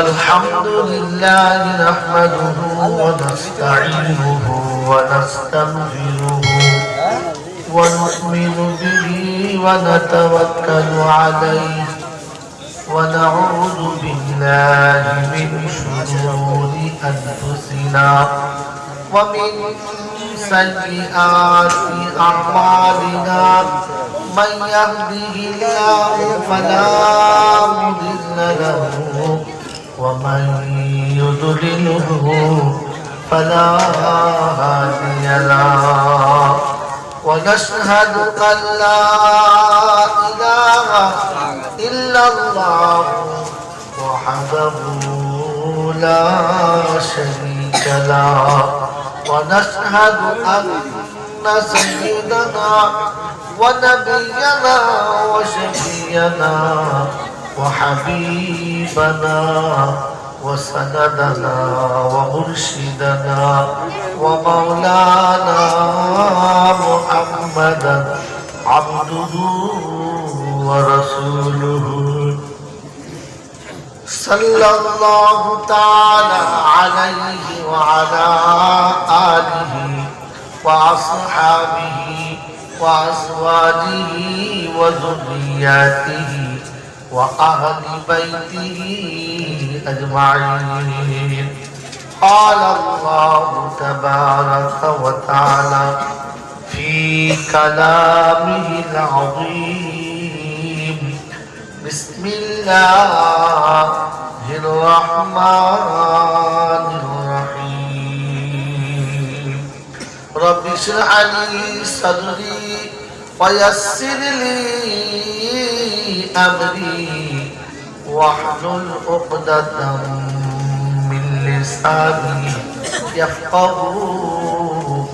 الحمد لله نحمده ونستعينه ونستغفره ونؤمن به ونتوكل عليه ونعوذ بالله من شرور أنفسنا ومن سيئات أعمالنا من يهده الله فلا مضل له ومن يضلله فلا هادي له ونشهد أن لا إله إلا الله وحده لا شريك له ونشهد أن سيدنا ونبينا وشفينا وحبيبنا وسندنا ومرشدنا ومولانا محمدا عبده ورسوله صلى الله تعالى عليه وعلى آله وأصحابه وأزواجه وذرياته وأهل بيته أجمعين. قال الله تبارك وتعالى في كلامه العظيم: بسم الله الرحمن الرحيم. رب اشرح لي صدري ويسر لي أمري واحلل عقدة من لساني يفقه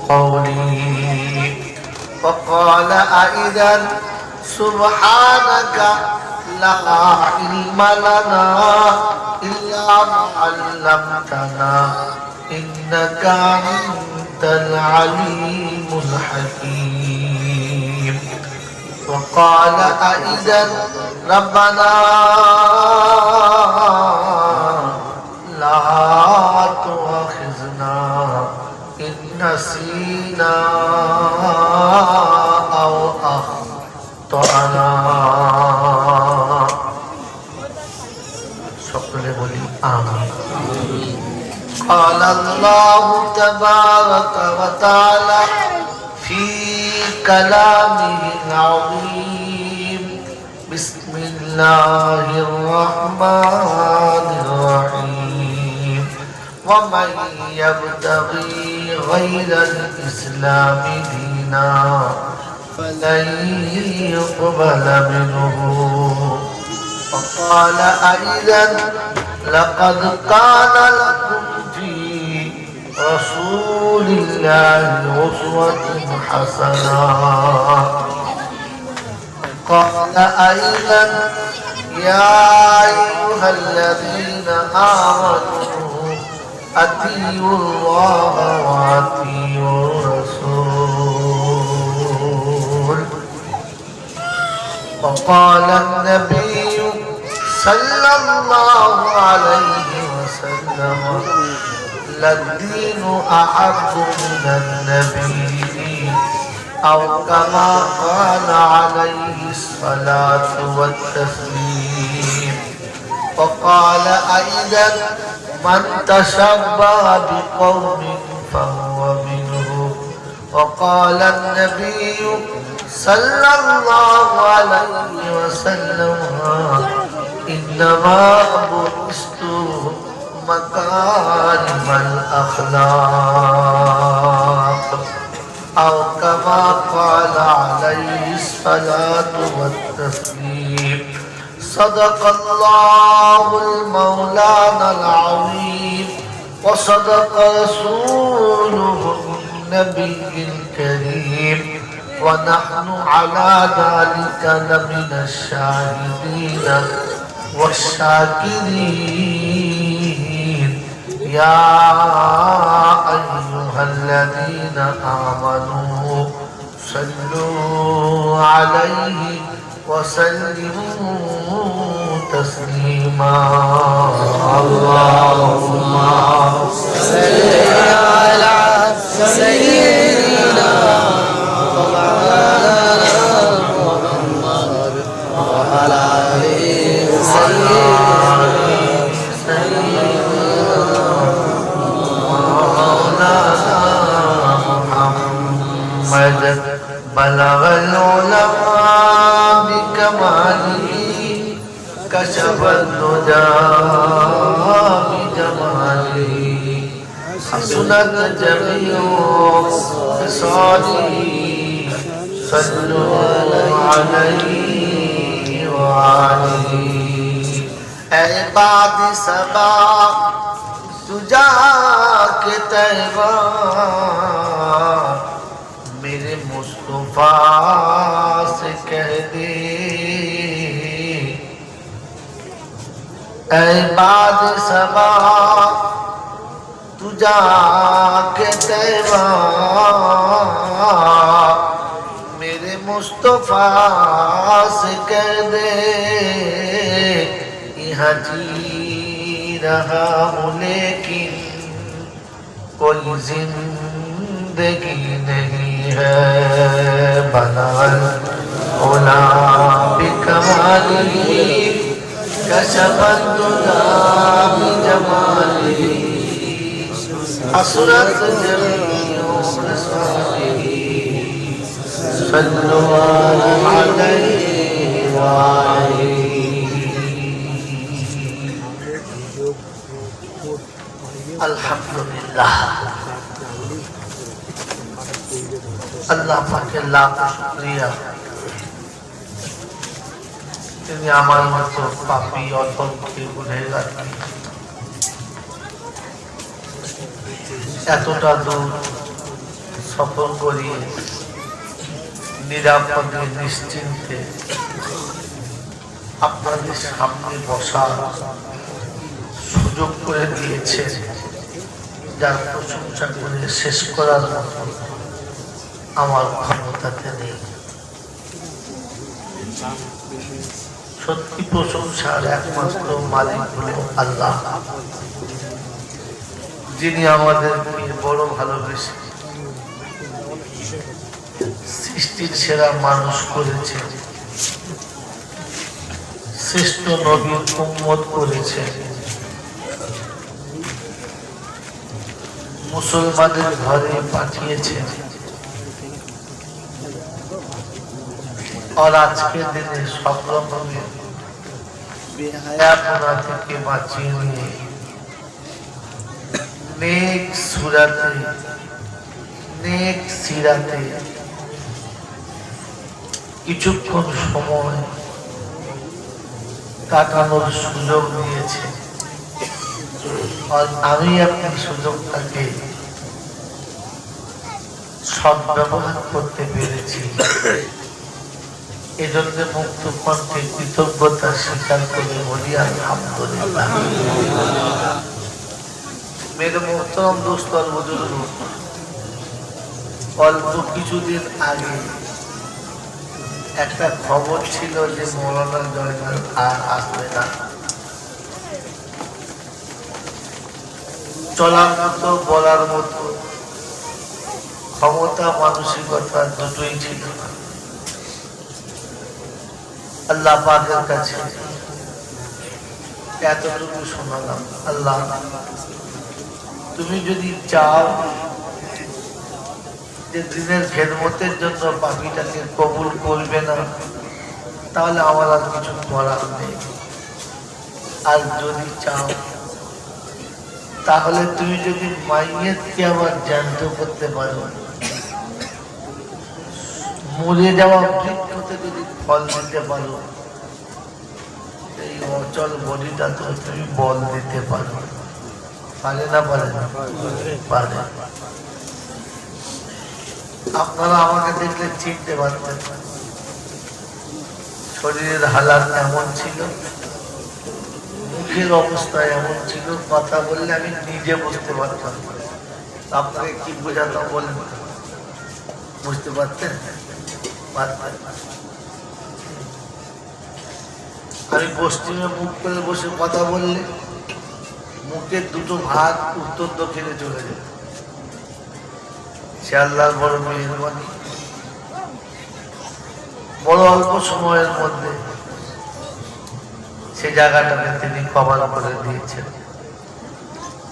قولي. فقال أيضا: سبحانك لا علم لنا إلا ما علمتنا إنك أنت العليم الحكيم. وقال أيضا: ربنا لا تؤاخذنا إن نسينا أو أخطأنا. সকলে বলি আমিন। قال الله تبارك وتعالى في كلامه العظيم: بسم الله الرحمن الرحيم. ومن يبتغي غير الإسلام دينا فلن يقبل منه. وقال أيضا: لقد كان لكم في رسول الله أسوة حسنة. قال أيضا: يا أيها الذين آمنوا أطيعوا الله وأطيعوا الرسول. وقال النبي صلى الله عليه وسلم: للدين أحب من النبي، أو كما قال عليه الصلاة والتسليم. وقال أيضا: من تشبه بقوم فهو منهم. وقال النبي صلى الله عليه وسلم: إنما بعثت مكارم الأخلاق، أو كما قال عليه الصلاة والتسليم. صدق الله المولانا العظيم وصدق رسوله النبي الكريم، ونحن على ذلك لمن الشاهدين والشاكرين. يا أيها الذين آمنوا صلوا عليه وسلموا تسليما. حسنت جميع خصاله صلوا عليه وآله عباد سبا تجا کے تیبا میرے مصطفیٰ سے کہہ دے عباد سبا تجا کے تیبا میرے مصطفیٰ سے کہہ دے یہاں جی رہا ہوں لیکن کوئی زندگی نہیں ہے بنا العلا بکمالی کشف الدنا بجمالی حسرت جمیع خصاله صلوا علیہ وآلہ আলহামদুলিল্লাহ আল্লাহ পাকের লাখ শুকরিয়া তিনি আমার মতো পাপী অতর্কে গুনাহগার এতটা দূর সফর করিয়ে নিরাপদে নিশ্চিন্তে আপনাদের সামনে বসার সুযোগ করে দিয়েছে যার প্রশংসা করে শেষ করার মতো আমার ক্ষমতাতে নেই সত্যি প্রশংসার একমাত্র মালিক হলো আল্লাহ যিনি আমাদেরকে বড় ভালোবেসে সৃষ্টির সেরা মানুষ করেছে শ্রেষ্ঠ নবীর উম্মত করেছে মুসলমানের ঘরে পাঠিয়েছে আর আজকের দিনে সব রকমের বেহায়াপনা থেকে বাঁচিয়ে নিয়ে নেক সুরাতে নেক সিরাতে কিছুক্ষণ সময় কাটানোর সুযোগ দিয়েছে আর আমি আপনার সুযোগটাকে সদ্ব্যবহার করতে পেরেছি এজন্য মুক্ত কণ্ঠে কৃতজ্ঞতা স্বীকার করে বলি আলহামদুলিল্লাহ মেরে মোহতরম দোস্ত আর বুজুর্গ অল্প কিছুদিন আগে একটা খবর ছিল যে মৌলানা জয়নাল আর আসবে না চলার মতো বলার মতো ক্ষমতা মানসিকতা দুটোই ছিল না আল্লাহ পাকের কাছে এতটুকু শোনালাম আল্লাহ তুমি যদি চাও যে দিনের খেদমতের জন্য পাখিটাকে কবুল করবে না তাহলে আমার আর কিছু করার নেই আর যদি চাও তাহলে তুমি যদি মাইয়াতকে আবার জ্যান্ত করতে পারো মরে যাওয়া বৃক্ষতে যদি ফল দিতে পারো এই অচল বডিটা তো তুমি বল দিতে পারো পারে না পারে না পারে আপনারা আমাকে দেখলে চিনতে পারতেন শরীরের হালাত এমন ছিল মুখের অবস্থা এমন ছিল কথা বললে আমি নিজে বুঝতে পারতাম আপনাকে কি বোঝাতাম বলেন বুঝতে পারতেন আমি পশ্চিমে মুখ করে বসে কথা বললে মুখের দুটো ভাগ উত্তর দক্ষিণে চলে যায় সে আল্লাহর বড় মেহেরবানি বড় অল্প সময়ের মধ্যে সে জায়গাটাকে তিনি কভার করে দিয়েছেন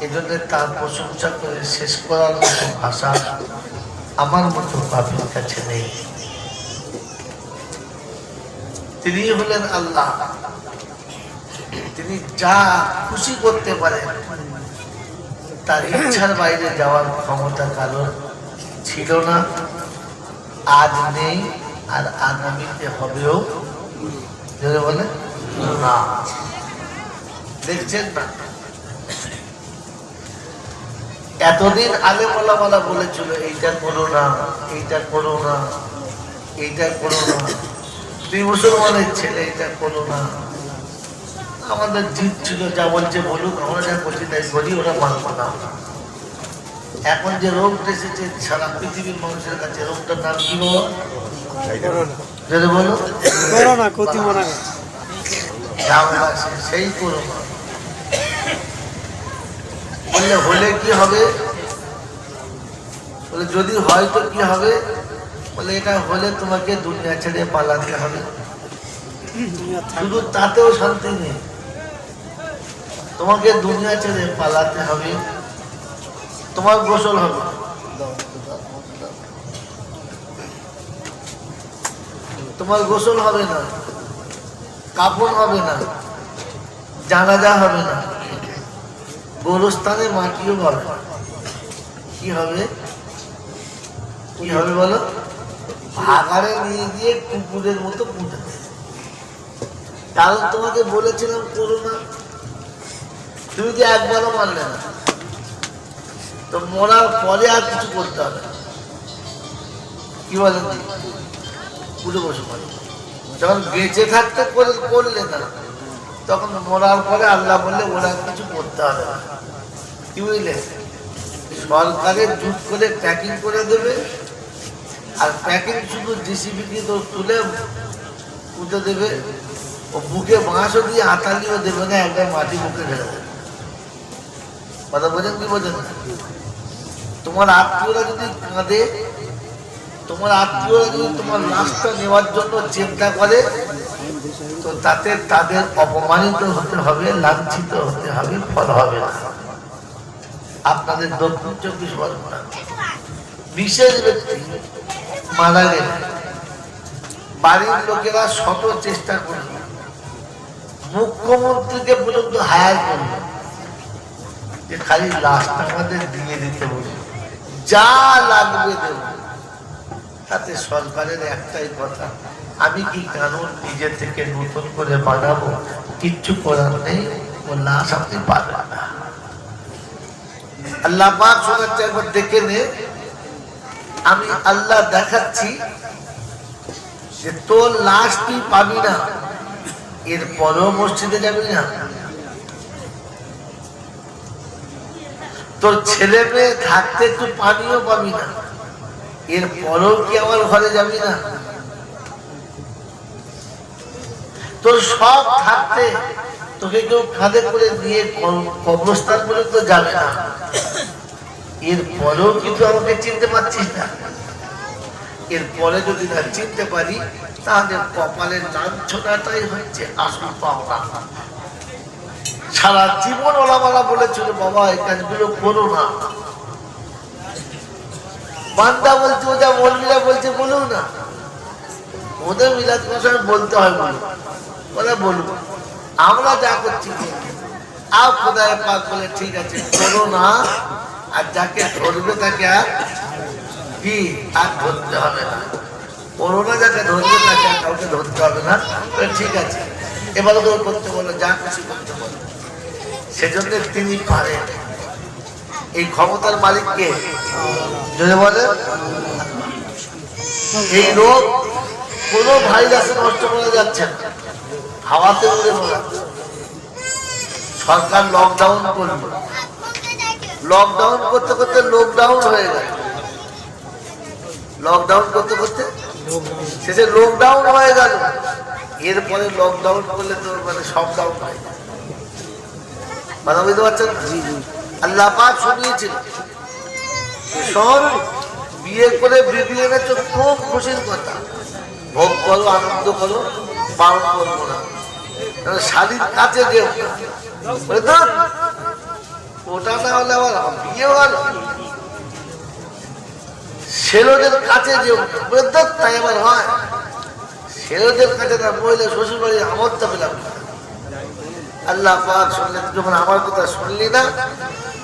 এজন্য তার প্রশংসা করে শেষ করার মতো ভাষা আমার মতো পাপির কাছে নেই তিনি হলেন আল্লাহ তিনি যা খুশি করতে পারেন তার ইচ্ছার বাইরে যাওয়ার ক্ষমতা কারোর ছিল না, আজ নেই, আর আগামীতে হবেও বলে না। দেখছেন না, এতদিন আলেম ওলামারা বলেছিল এইটা করো না, এইটা করো না, এইটা করো না, তুই মুসলমানের ছেলে এটা করো না। আমাদের জিদ ছিল, যা বলছে বলুক, আমরা যা করছি তাই করি, ওরা মানব না। এখন যে রোগ এসেছে সারা পৃথিবীর মানুষের কাছে, রোগটার নাম কি বলো? সেই করোনা। বললে হলে কি হবে? বলে যদি হয় তো কি হবে? বলে এটা হলে তোমাকে দুনিয়া ছেড়ে পালাতে হবে। শুধু তাতেও শান্তি নেই, তোমাকে দুনিয়া ছেড়ে পালাতে হবে। তোমার গোসল হবে, তোমার গোসল হবে না, কাপড় হবে না, জানাজা হবে না, গোরস্থানে মাটিও হবে না। কি হবে? কি হবে বলো? ভাগাড়ে নিয়ে গিয়ে কুকুরের মতো পুঁতে দেবে। কারণ তোমাকে বলেছিলাম করো না, তুমি যে একবারও মানলে না, তো মরার পরে আর কিছু করতে হবে। কি বলেন? পুরো বসে পড়ে। যখন বেঁচে থাকতে করলে না, তখন মরার পরে আল্লাহ বললে ওরা কিছু করতে হবে না। কি বুঝলে? সরকারের জুট করে প্যাকিং করে দেবে, আর প্যাকিং শুধু জিসিবি তো তুলে পুঁতে দেবে, ও বুকে বাঁশও দিয়ে আতালিও দেবে না, একবার মাটি বুকে ঢেলে দেবে। কথা বোঝেন কি বোঝেন? তোমার আত্মীয়রা যদি কাঁদে, তোমার আত্মীয়রা যদি তোমার লাশটা নেওয়ার জন্য চিন্তা করে, তো তাতে তাদের অপমানিত হতে হবে, লাঞ্ছিত হতে হবে, ফল হবে না। আপনাদের দক্ষিণ 24 পরগনা বিশেষ ব্যক্তি মারা গেলে বাড়ির লোকেরা শত চেষ্টা করল, মুখ্যমন্ত্রীকে পর্যন্ত হায়ার করল যে খালি লাশটা আমাদের দিয়ে দিতে বলে, যা লাগবে দেব। তাতে সরকারের একটাই কথা, আমি কি কানুন নিজে থেকে নতুন করে বানাবো? কিচ্ছু করার নেই, ও লাশ আপনি পাবেন না। আল্লাহ পাক শোনাচ্ছে, একবার দেখে নে, আমি আল্লাহ দেখাচ্ছি যে তোর লাশ তুই পাবি না, এরপরেও মসজিদে যাবি না, তোর ছেলে মেয়ে থাকতে একটু পানিও পাবি না, এরপরেও কি আমার ঘরে যাবি না? তোর সব থাকতে তোকে কেউ কাঁধে করে নিয়ে কবরস্থান পর্যন্ত যাবে না, এরপরেও কিন্তু আমাকে চিনতে পারছিস না? এরপরে যদি না চিনতে পারি, তাহলে কপালের লাঞ্ছনাটাই হচ্ছে আসল পাওনা। সারা জীবন ওলামারা বলেছিল বাবা এই কাজগুলো করো না, বান্দা বলছে, ওটা মৌলবীরা বলছে বলো না, ওদের মিলাদ মাসায় বলতে হয়, বলো, ওরা বলবো, আমরা যা করছি আর খোদায় পাক বলে ঠিক আছে করো না, আর যাকে ধরবে তাকে আর কি আর ধরতে হবে না। করোনা যাকে ধরবে তাকে আর কাউকে ধরতে হবে না, ঠিক আছে এবার ওদের করতে বলো, যা কিছু করতে বলো। সেজন্য তিনি পারেন। এই ক্ষমতার মালিককে যদি বলে, এই রোগ কোন ভাইরাসে নষ্ট করা যাচ্ছে না, হাওয়াতে উড়ে পড়া। সরকার লকডাউন করবে, লকডাউন করতে করতে লকডাউন হয়ে গেল, লকডাউন করতে করতে শেষে লকডাউন হয়ে গেল। এরপরে লকডাউন করলে তো মানে সব ডাউন হয়ে যায়। কথা বুঝতে পারছেন? আল্লাহ পাক শুনিয়েছিল, শোন বিয়ে করে বিবি এনেছো খুব খুশির কথা, ভোগ করো, আনন্দ করো, পালন করবো না, শাড়ির কাছে যেও না, ওটা না হলে আবার বিয়ে হলো। ছেলেদের কাছে যেও না, তাই আবার হয়, ছেলেদের কাছে না, মহিলা শ্বশুর বাড়ি আমরটা পেলাম। আল্লাহ পাক শুনলেন, যখন আমার কথা শুনলি না,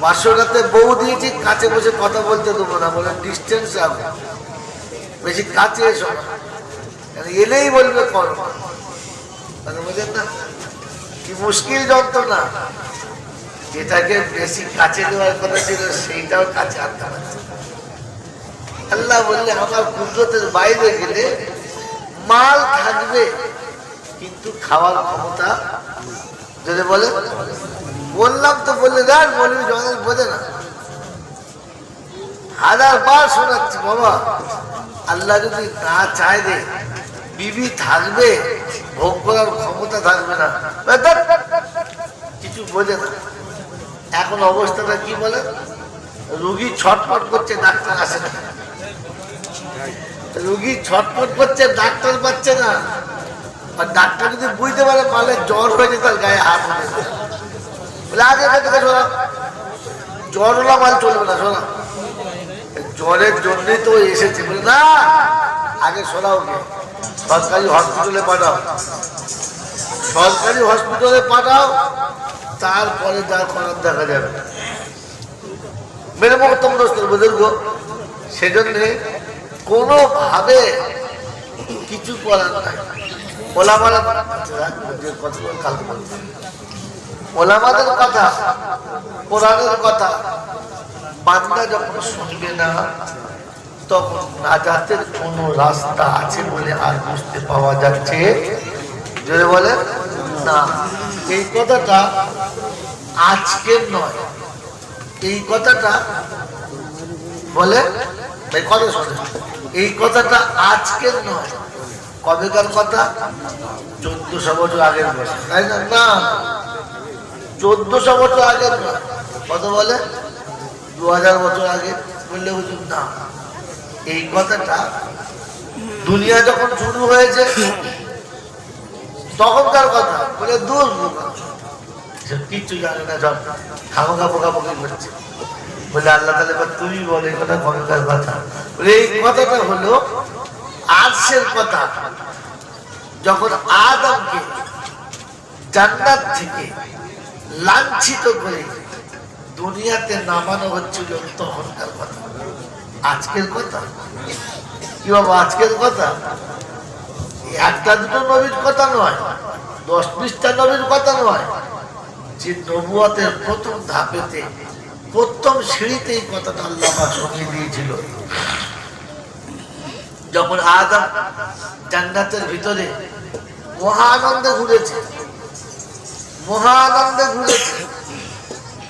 বাসরাতে বউ দিয়েছি, কাছে বসে কথা বলতে দেবো না, বলে ডিস্টেন্স রাখো, বেশি কাছে এসো না, এলেই বলবে করো। বোঝেন না কি মুশকিল যন্ত্রণা? যেটাকে বেশি কাছে দেওয়ার কথা ছিল সেইটাও কাছে আনতে পারছে। আল্লাহ বললে আমার কুদরতের বাইরে গেলে মাল থাকবে কিন্তু খাওয়ার ক্ষমতা, যদি বলে বললাম তো বললে যান বলবি জঙ্গল বোঝে না। 1000 বার শোনাচ্ছি বাবা, আল্লাহ যদি না চায় রে বিবি থাকবে, ভোগ করার ক্ষমতা থাকবে না, কিছু বোঝে না। এখন অবস্থাটা কি বলে, রুগী ছটফট করছে, ডাক্তার আসে না, রুগী ছটফট করছে, ডাক্তার পাচ্ছে না। আর ডাক্তার যদি বুঝতে পারে পারলে জ্বর হয়েছে, তার গায়ে হাত হয়েছে, বলে আগে থেকে শোনা জ্বর হলো মাল চলবে না, শোনা জ্বরের জন্যই তো এসেছে, বলে না আগে শোনাও কে সরকারি হসপিটালে পাঠাও, সরকারি হসপিটালে পাঠাও, তারপরে যা করার দেখা যাবে। মেরে মহত্তম দোস্তের বুজুর্গ, সেজন্য কোনোভাবে কিছু করার নাই। ওলামাদের কথা, কোরআনের কথা বান্দা যখন শুনবে না, তখন নাজাতের কোন রাস্তা আছে বলে আর বুঝতে পাওয়া যাচ্ছে যদি বলে না। এই কথাটা আজকের নয়, এই কথাটা বলে কথা শোনে, এই কথাটা আজকের নয়, কবেকার কথা? 1400 বছর আগের কথা, তাই না? না, 1400 বছর আগের নয়, কত বলে 2000 বছর আগে বললে বুঝুন না। এই কথাটা দুনিয়া যখন শুরু হয়েছে তখনকার কথা, বলে দূর কিচ্ছু জানে না, সব খামোখা পোকাপোকি করছে। বলে আল্লাহ তাআলা এবার তুমি বলে কথা কবেকার কথা? বলে এই কথাটা হলো আরশের কথা। যখন আদমকে জান্নাত থেকে লাঞ্ছিত করে দুনিয়াতে নামানো হচ্ছিল তখনকার কথা, আজকের কথা কি বাবা? আজকের কথা একটা দুটো নবীর কথা নয়, 10-20টা নবীর কথা নয়, যে নবুয়তের প্রথম ধাপেতে প্রথম সিঁড়িতে এই কথাটা আল্লাহ পাক শুনিয়ে দিয়েছিল। যখন আদম জান্নাতের ভিতরে মহানন্দে ঘুরেছে, মহানন্দে ঘুরেছে,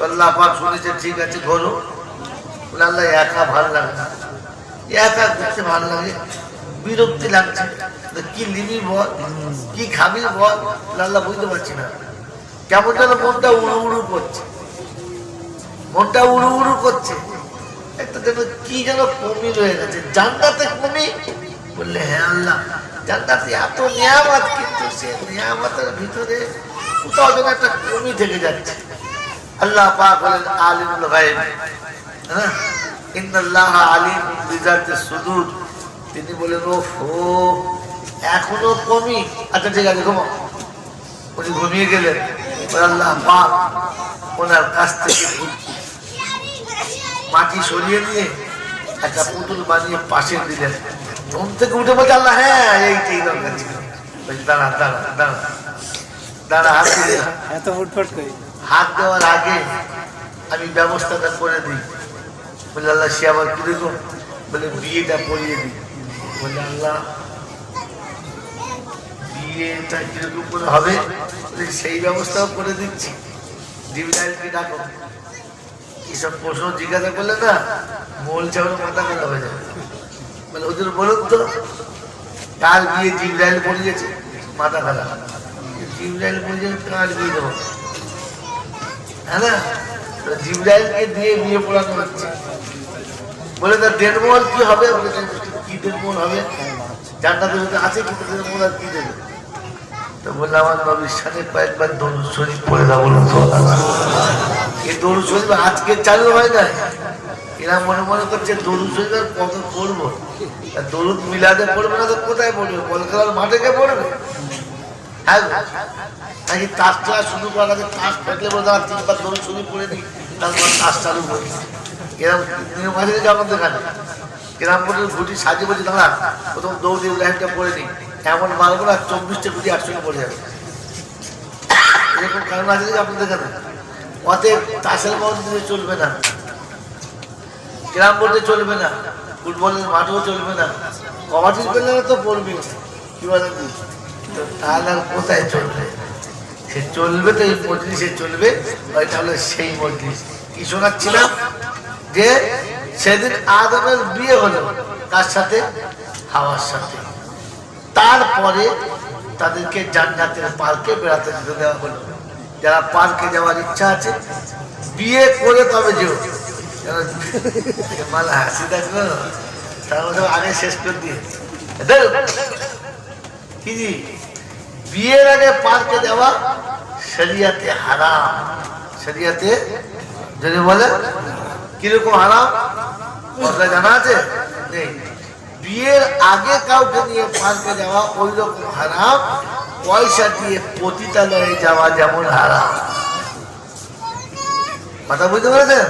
আল্লাহ পাক শুনেছে ঠিক আছে ঘোরো। বলে আল্লাহ একা ভাল লাগে না, একা ঘুরতে ভাল লাগে, বিরক্তি লাগছে, কি নিবি বল, কি খাবি বল। আল্লাহ বুঝতে পারছি না, কেমন যেন মনটা উড়ু উড়ু করছে, মনটা উড়ু উড়ু করছে, একটা যেন কি যেন কমি রয়ে গেছে। জান্নাতে কমি? বললে হ্যাঁ আল্লাহ, জান্নাতে এত নিয়ামত, কিন্তু সে নিয়ামতের ভিতরে কোথাও যেন একটা কমি থেকে যাচ্ছে। আল্লাহ পাক বলেন আলিমুল গায়ব, হ্যাঁ, ইন্নাল্লাহ আলিমুম বিযাতিস সুদূর। তিনি বলেন ওহো এখনো কমি, আচ্ছা ঠিক আছে ঘুমাও। উনি ঘুমিয়ে গেলেন, আল্লাহ পাক ওনার কাছ থেকে মাটি সরিয়ে নিয়ে একটা পুতুল বানিয়ে পাশে দিলেন। ঘুম থেকে উঠে বলছে আল্লাহ হ্যাঁ এইটাই দরকার ছিল। দাঁড়া দাঁড়া দাঁড়া দাঁড়া, হাত দিলে এত ফুটফট করি, হাত দেওয়ার আগে আমি ব্যবস্থাটা করে দিই। বলে আল্লাহ সে আবার কিরকম? বলে বিয়েটা পড়িয়ে দিই। বলে আল্লাহ বিয়েটা কিরকম করে হবে? সেই ব্যবস্থাও করে দিচ্ছি। জিবরাইলকে ডাকো। এইসব প্রশ্ন জিজ্ঞাসা করলে না মোল চাউল মাথা খারাপ হয়ে যাবে। মানে ওদের বলুন তো কার বিয়ে জিবরাইল পড়িয়েছে? মাথা খারাপ। জিবরাইল পড়িয়েছে, কার বিয়ে দেবো? হ্যাঁ না, জিবরাইলকে দিয়ে বিয়ে পড়ানো হচ্ছে। বলে তার দেড়মহল কি হবে? কি দেড়মহল হবে? জান্নাতের মধ্যে আছে কিন্তু দেড়মহল আর কি দেবে? তো বললাম আমার নবীর সাথে কয়েকবার দরুদ শরীফ পড়ে দাও। বলুন এই দরুদ শরীফ আজকে চালু হয় না, এরা মনে মনে করছে দরুদ শরীফ আর কত পড়বো, দরুদ মিলাদে পড়বে না তো কোথায় পড়বে? বল খেলার মাঠে কে পড়বে? হ্যাঁ নাকি তাস খেলা শুরু করার আগে তাস ফেটলে বলে 3বার দরুদ শরীফ পড়ে দিই, তারপর কাজ চালু করি। এরকম নিয়ম আছে যে আমাদের এখানে গ্রাম বোর্ডের ঘুটি সাজিয়ে বলছি দাঁড়া প্রথম দৌড়ি লাইনটা পড়ে নিই, এমন মারবো না 24টা ঘুটি 800 পড়ে যাবে। এরকম কারণ আছে যে আপনাদের এখানে অতএব তাসের মধ্যে চলবে না, গ্রাম বোর্ডে চলবে না, ফুটবলের মাঠেও চলবে না, কবাডির প্লেয়ারে তো পড়বে কি বলেন, তাহলে আর কোথায় চলবে? সে চলবে তো এই মজলিসে চলবে, ওইটা হলো সেই মজলিস। কি শোনাচ্ছিলাম যে সেদিন আদমের বিয়ে হলো তার সাথে, হাওয়ার সাথে, তারপরে তাদেরকে জান্নাতের পার্কে বেড়াতে যেতে দেওয়া হলো। যারা পার্কে যাওয়ার ইচ্ছা আছে বিয়ে করে তবে যেও, মালা হাসি দেখলো তার মধ্যে আগে শেষ করে দিয়ে কি বিয়ের আগে পার্কে যাওয়া শরিয়াতে হারাম। শরিয়াতে যদি বলে কিরকম হারাম জানা আছে নেই? বিয়ের আগে কাউকে নিয়ে পার্কে যাওয়া ওই রকম হারাম, পয়সা দিয়ে পতিতালয়ে যাওয়া যেমন হারাম। কথা বুঝতে পেরেছেন?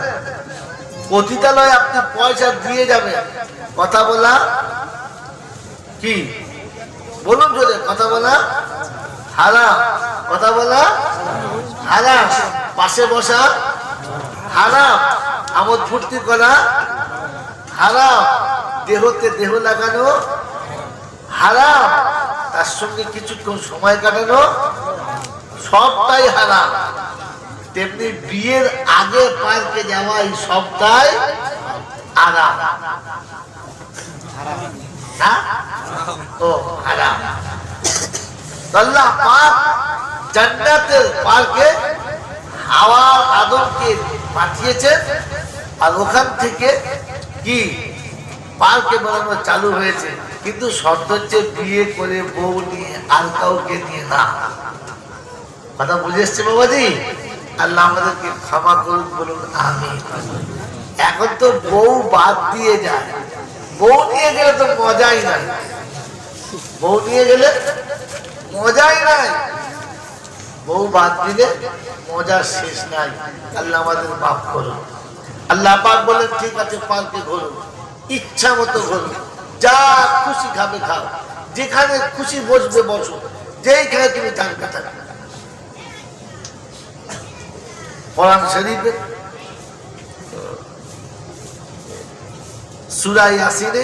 পতিতালয়ে আপনি পয়সা দিয়ে যাবেন, কথা বলা কি বলুন জোরে, কথা বলা হারাম, কথা বলা হারাম, পাশে বসা হারাম, আমোদ ফুর্তি করা হারাম, দেহতে দেহ লাগানো হারাম, তার সঙ্গে কিছুক্ষণ সময় কাটানো সবটাই হারাম। তেমনি বিয়ের আগে পার্কে যাওয়া এই সবটাই হারাম। ও হারাম। আল্লাহ পাক জান্নাতের পার্কে হাওয়া আদমকে পাঠিয়েছেন, আর ওখান থেকে কি পার্কে বানানো চালু হয়েছে, কিন্তু শর্ত হচ্ছে বিয়ে করে বউ নিয়ে, আর কাউকে নিয়ে না। কথা বুঝে এসছে বাবাজি? আল্লাহ আমাদেরকে ক্ষমা করুন, বলুন আমিন। এখন তো বউ বাদ দিয়ে যায়, বউ নিয়ে গেলে তো মজাই নাই, বউ নিয়ে গেলে মজাই নাই, বউ বাদ দিলে মজার শেষ নাই। আল্লাহ আমাদের মাফ করুন। আল্লাহ পাক বলেন ঠিক আছে পার্কে ঘোরো, ইচ্ছা মতো ঘোরো, যা খুশি খাবে খাও, যেখানে খুশি বসবে বসো, যেইখানে তুমি থাকবে থাকবে। কোরআন শরীফে সূরা ইয়াসিনে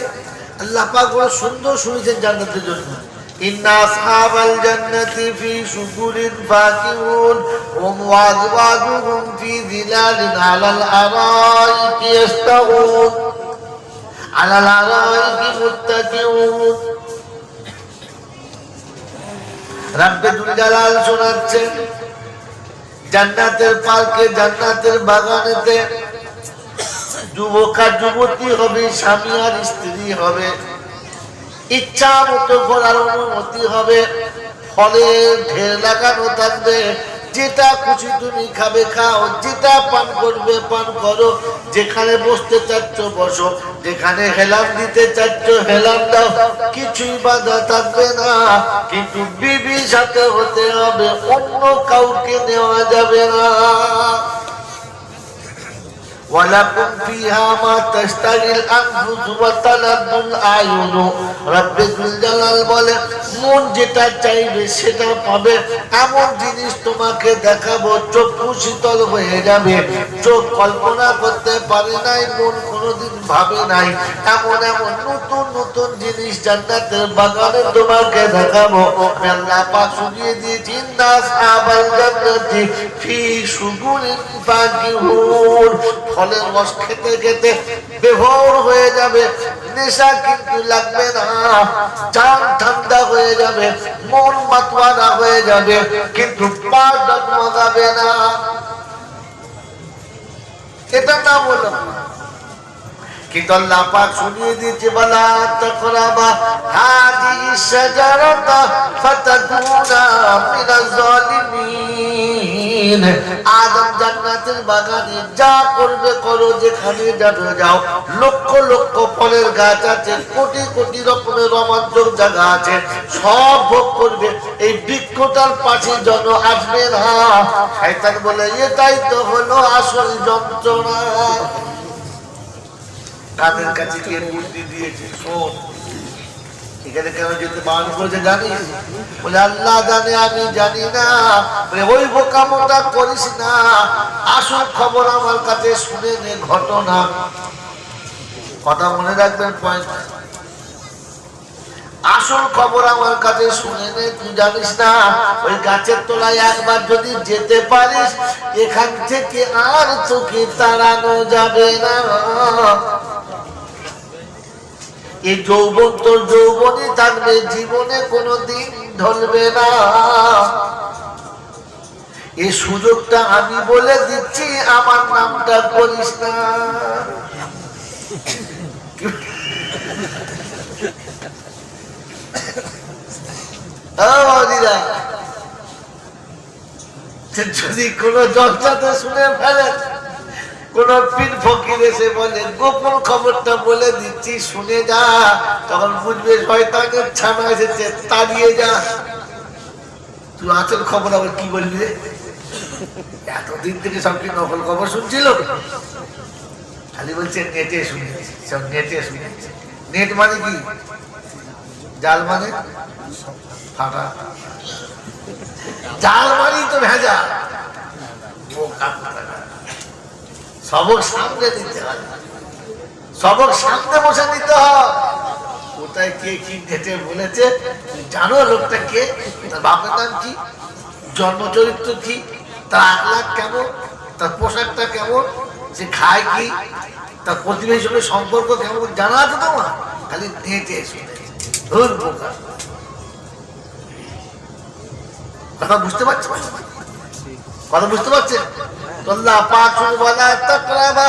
আল্লাহ পাক বড় সুন্দর শুনেছেন জান্নাতের জন্য, ইন্না আসহাবাল জান্নাতি ফি শুকুরিন ফাকিহুন হুম ওয়াজওয়াজুহুম ফি যিলালিন আলাল আরাইকি ইস্তাগুন আলাল আরাইকি মুত্তাকিউন। রাব্বুল জালাল শোনাচ্ছেন জান্নাতের পার্কে, জান্নাতের বাগানেতে যুবক আর যুবতী হবে, স্বামী আর স্ত্রী হবে, ইচ্ছা মতো ঘোরার অনুমতি হবে, ফলের ঢের লাগানো থাকবে, যেটা খুশি তুমি খাবে খাও, যেটা পান করবে পান করো, যেখানে বসতে চাচ্ছ বসো, যেখানে হেলান দিতে চাচ্ছ হেলান দাও, কিছুই বাধা থাকবে না। কিন্তু বিবি সাথে হতে হবে, অন্য কাউকে নেওয়া যাবে না। ওয়ালাকুম ফিহা মা তাশতাহিল আনফুসু ওয়া তালাদ্দুল আয়ুন। রাব্বুল জালাল বলে মন যেটা চাইবে সেটা পাবে, এমন জিনিস তোমাকে দেখাবো চক্ষু শীতল হয়ে যাবে, চোখ কল্পনা করতে পারে নাই, মন কোনোদিন ভাবে নাই, এমন এমন নতুন নতুন জিনিস জান্নাতের বাগানে তোমাকে দেখাবো। আল্লাহ পাক শুনিয়ে দিয়েছেন ইন্না আসহাবাল জান্নাতি ফি শুগুরিন ফাকিহুন। ফলের রস খেতে খেতে বেভোর হয়ে যাবে, নেশা কিন্তু লাগবে না, জান ঠান্ডা হয়ে যাবে, মন মাতোয়ারা হয়ে যাবে, কিন্তু পা ডগমগাবে না। এটা না বলো, কিন্তু আল্লাহ পাক শুনিয়ে দিয়েছে বালা তাকরাবা হাযিহি শাজারাতা ফাতাকুনা মিনাজ জালিমিন। আলামিন আদম জান্নাতের বাগানে যা করবে করো, যেখানে যাবে যাও, লক্ষ লক্ষ ফলের গাছ আছে, কোটি কোটি রকমের রোমাঞ্চক জায়গা আছে, সব ভোগ করবে। এই বৃক্ষটার পাশে জন আসবে না। শয়তান বলে এটাই তো হলো আসল যন্ত্রণা। তাদের কাছে গিয়ে বুদ্ধি দিয়েছে, শোন এখানে কেন যেতে বারণ করেছে জানিস? বলে আল্লাহ জানে, আমি জানি না। ওই বোকামোটা করিস না, আসল খবর আমার কাছে শুনে নে, ঘটনা। কথা মনে রাখবেন পয়েন্ট। আসল খবর আমার কাছে শুনে নে। তুই জানিস না ওই গাছের তলায় একবার যদি যেতে পারিস, এখান থেকে আর তোকে তাড়ানো যাবে না। এই যৌবন তোর যৌবনই থাকবে, জীবনে কোনোদিন ঢলবে না। এই সুযোগটা আমি বলে দিচ্ছি, আমার নামটা করিস না। যদি কোন জলসাতে শুনে ফেলেন, কোন পীর ফকির এসে বলে গোপন খবরটা বলে দিচ্ছি শুনে যা, তখন বুঝবে শয়তানের ছানা এসেছে, তাড়িয়ে যা। তুই আসল খবর আবার কি বলবি রে? এতদিন থেকে সব কি নকল খবর শুনছিল? খালি বলছে নেটে শুনেছি, সব নেটে শুনেছি। নেট মানে কি? জাল মানে ফাটা, জাল মানেই তো ভেজা। সবক সামনে নিতে হয়, সবক সামনে বসে নিতে হয়। কোথায় কে কি নেটে বলেছে জানো? লোকটা কে, তার বাপের নাম কি, জন্ম চরিত্র কি, তার আখলাক কেমন, তার পোশাকটা কেমন, সে খায় কি, তার প্রতিবেশীর সঙ্গে সম্পর্ক কেমন জানা আছে তোমার? খালি নেটে শুনে। কথা বুঝতে পারছো? কথা বুঝতে পারছেন? আল্লাহ পাক বলা তাকরাবা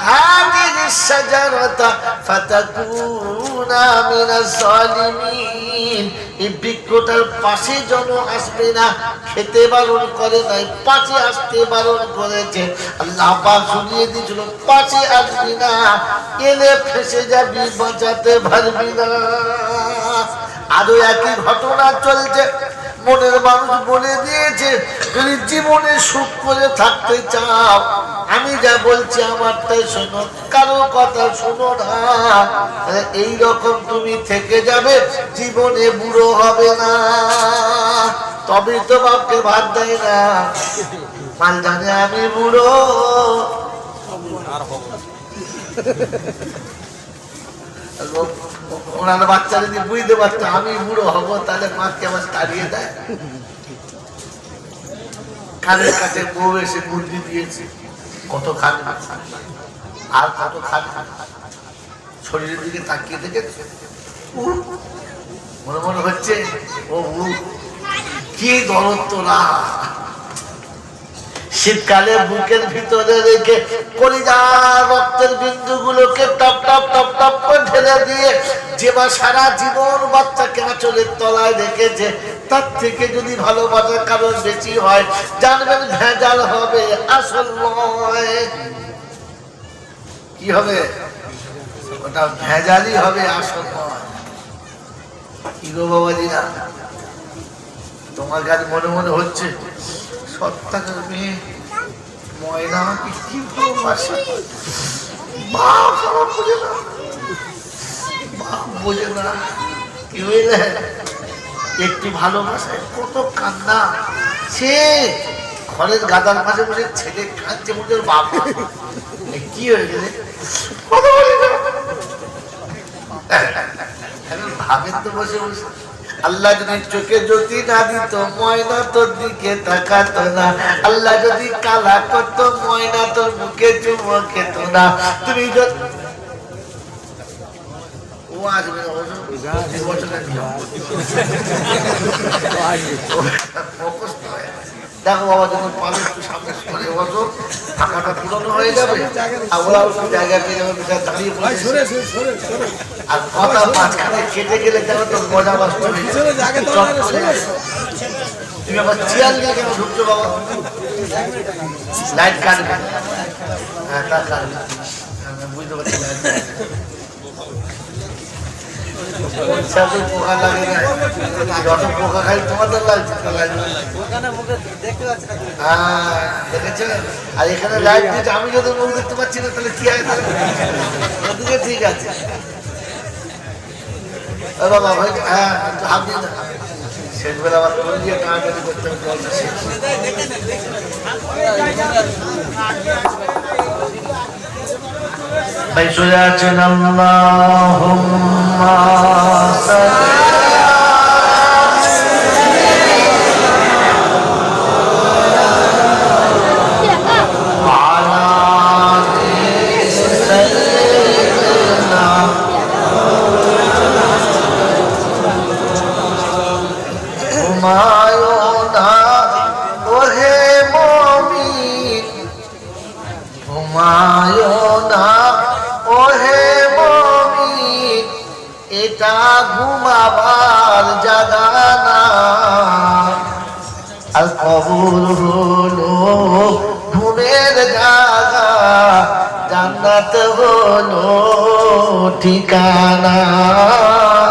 হাদিহি শাজারাতা ফাতাকুনা মিনাজ জালিমিন। এই বৃক্ষটার পাশে জন আসবে না, খেতে বারণ করে নাই, পাশে আসতে বারণ করেছে। আল্লাহ পাক শুনিয়ে দিয়েছিল পাশে আসবি না, এলে ফেসে যাবি, বাঁচাতে পারবি না। আরো একই ঘটনা চলছে। মনের মানুষ বলে দিয়েছে যদি জীবনে সুখ করে থাকতে চাও, আমি যা বলছি আমারটাই শোনো, কারো কথা শোনো না। এইরকম তুমি থেকে যাবে, জীবনে বুড়ো হবে না। তবে তো বাপকে ভাত দেয় না, মাল জানে আমি বুড়ো। ওনার বাচ্চা যদি বুঝতে পারতো আমি বুড়ো হব, তাহলে মাকে আবার তাড়িয়ে দেয়। কানের কাছে বউ এসে বুদ্ধি দিয়েছে, কত খান আর কত খান। শরীরের দিকে তাকিয়ে দেখেছে, মনে মনে হচ্ছে ও কি দরদ তোলা। শীতকালে বুকের ভিতরে রেখে কলিজার রক্তের বিন্দুগুলোকে টপ টপ টপ টপ করে ঢেলে দিয়ে যে মা সারা জীবন বাচ্চাকে আঁচলের তলায় রেখেছে, তার থেকে যদি ভালোবাসার কারণ বেশি হয়, জানবেন ভেজাল হবে, আসল নয়। কি হবে? ওটা ভেজালই হবে, আসল নয়। কি গো বাবাজিরা, তোমার কাছে মনে মনে হচ্ছে সত্তাকার মেয়ে ময়না আমাকে কি ভালোবাসে, বাপ আমার বোঝে না, বাপ বোঝে না। কি হইলে একটু ভালোবাসায় কত কান্না। সে ঘরের গাদার মাঝে বসে ছেলে কাঁদছে, মুখের বাপ কি হয়ে গেলে কথা বলি না। ভাবেন তো বসে বসে, আল্লাহ যদি চোখে জ্যোতি না দিত, ময়না তোর দিকে তাকাতো না। আল্লাহ যদি কালা করতো, ময়না তোর মুখে চুমো খেত না। তুমি ও আসবে দেখো বাবা, যখন পাবে একটু সামনে সরে বসো, টাকাটা পুরনো হয়ে যাবে, ওরা একটু জায়গা পেয়ে যাবে, দাঁড়িয়ে আর কথা মাঝখানে কেটে গেলে যেন তোর মজা বাস তুমি আবার চেয়ার নিয়ে কেন ঢুকছো বাবা? লাইট কাটবে, হ্যাঁ তা কাটবে, বুঝতে পারছি লাইট পোকা লাগে না, যত পোকা খাই তোমাদের লাগছে। হ্যাঁ দেখেছো, আর এখানে লাইট দিয়েছে, আমি যদি মুখ দেখতে পাচ্ছি না তাহলে কি হয়? ওদিকে ঠিক আছে বাবা ভাই, হ্যাঁ হাত দিয়ে না, শেষবেলা আবার ফোন দিয়ে টানাটানি করতে হবে। ভাই সোজা আছেন আল্লাহুম্মা ঘুমাবার জায়গা না, আর কবর হলো ঘুমের জায়গা, জান্নাত হলো ঠিকানা।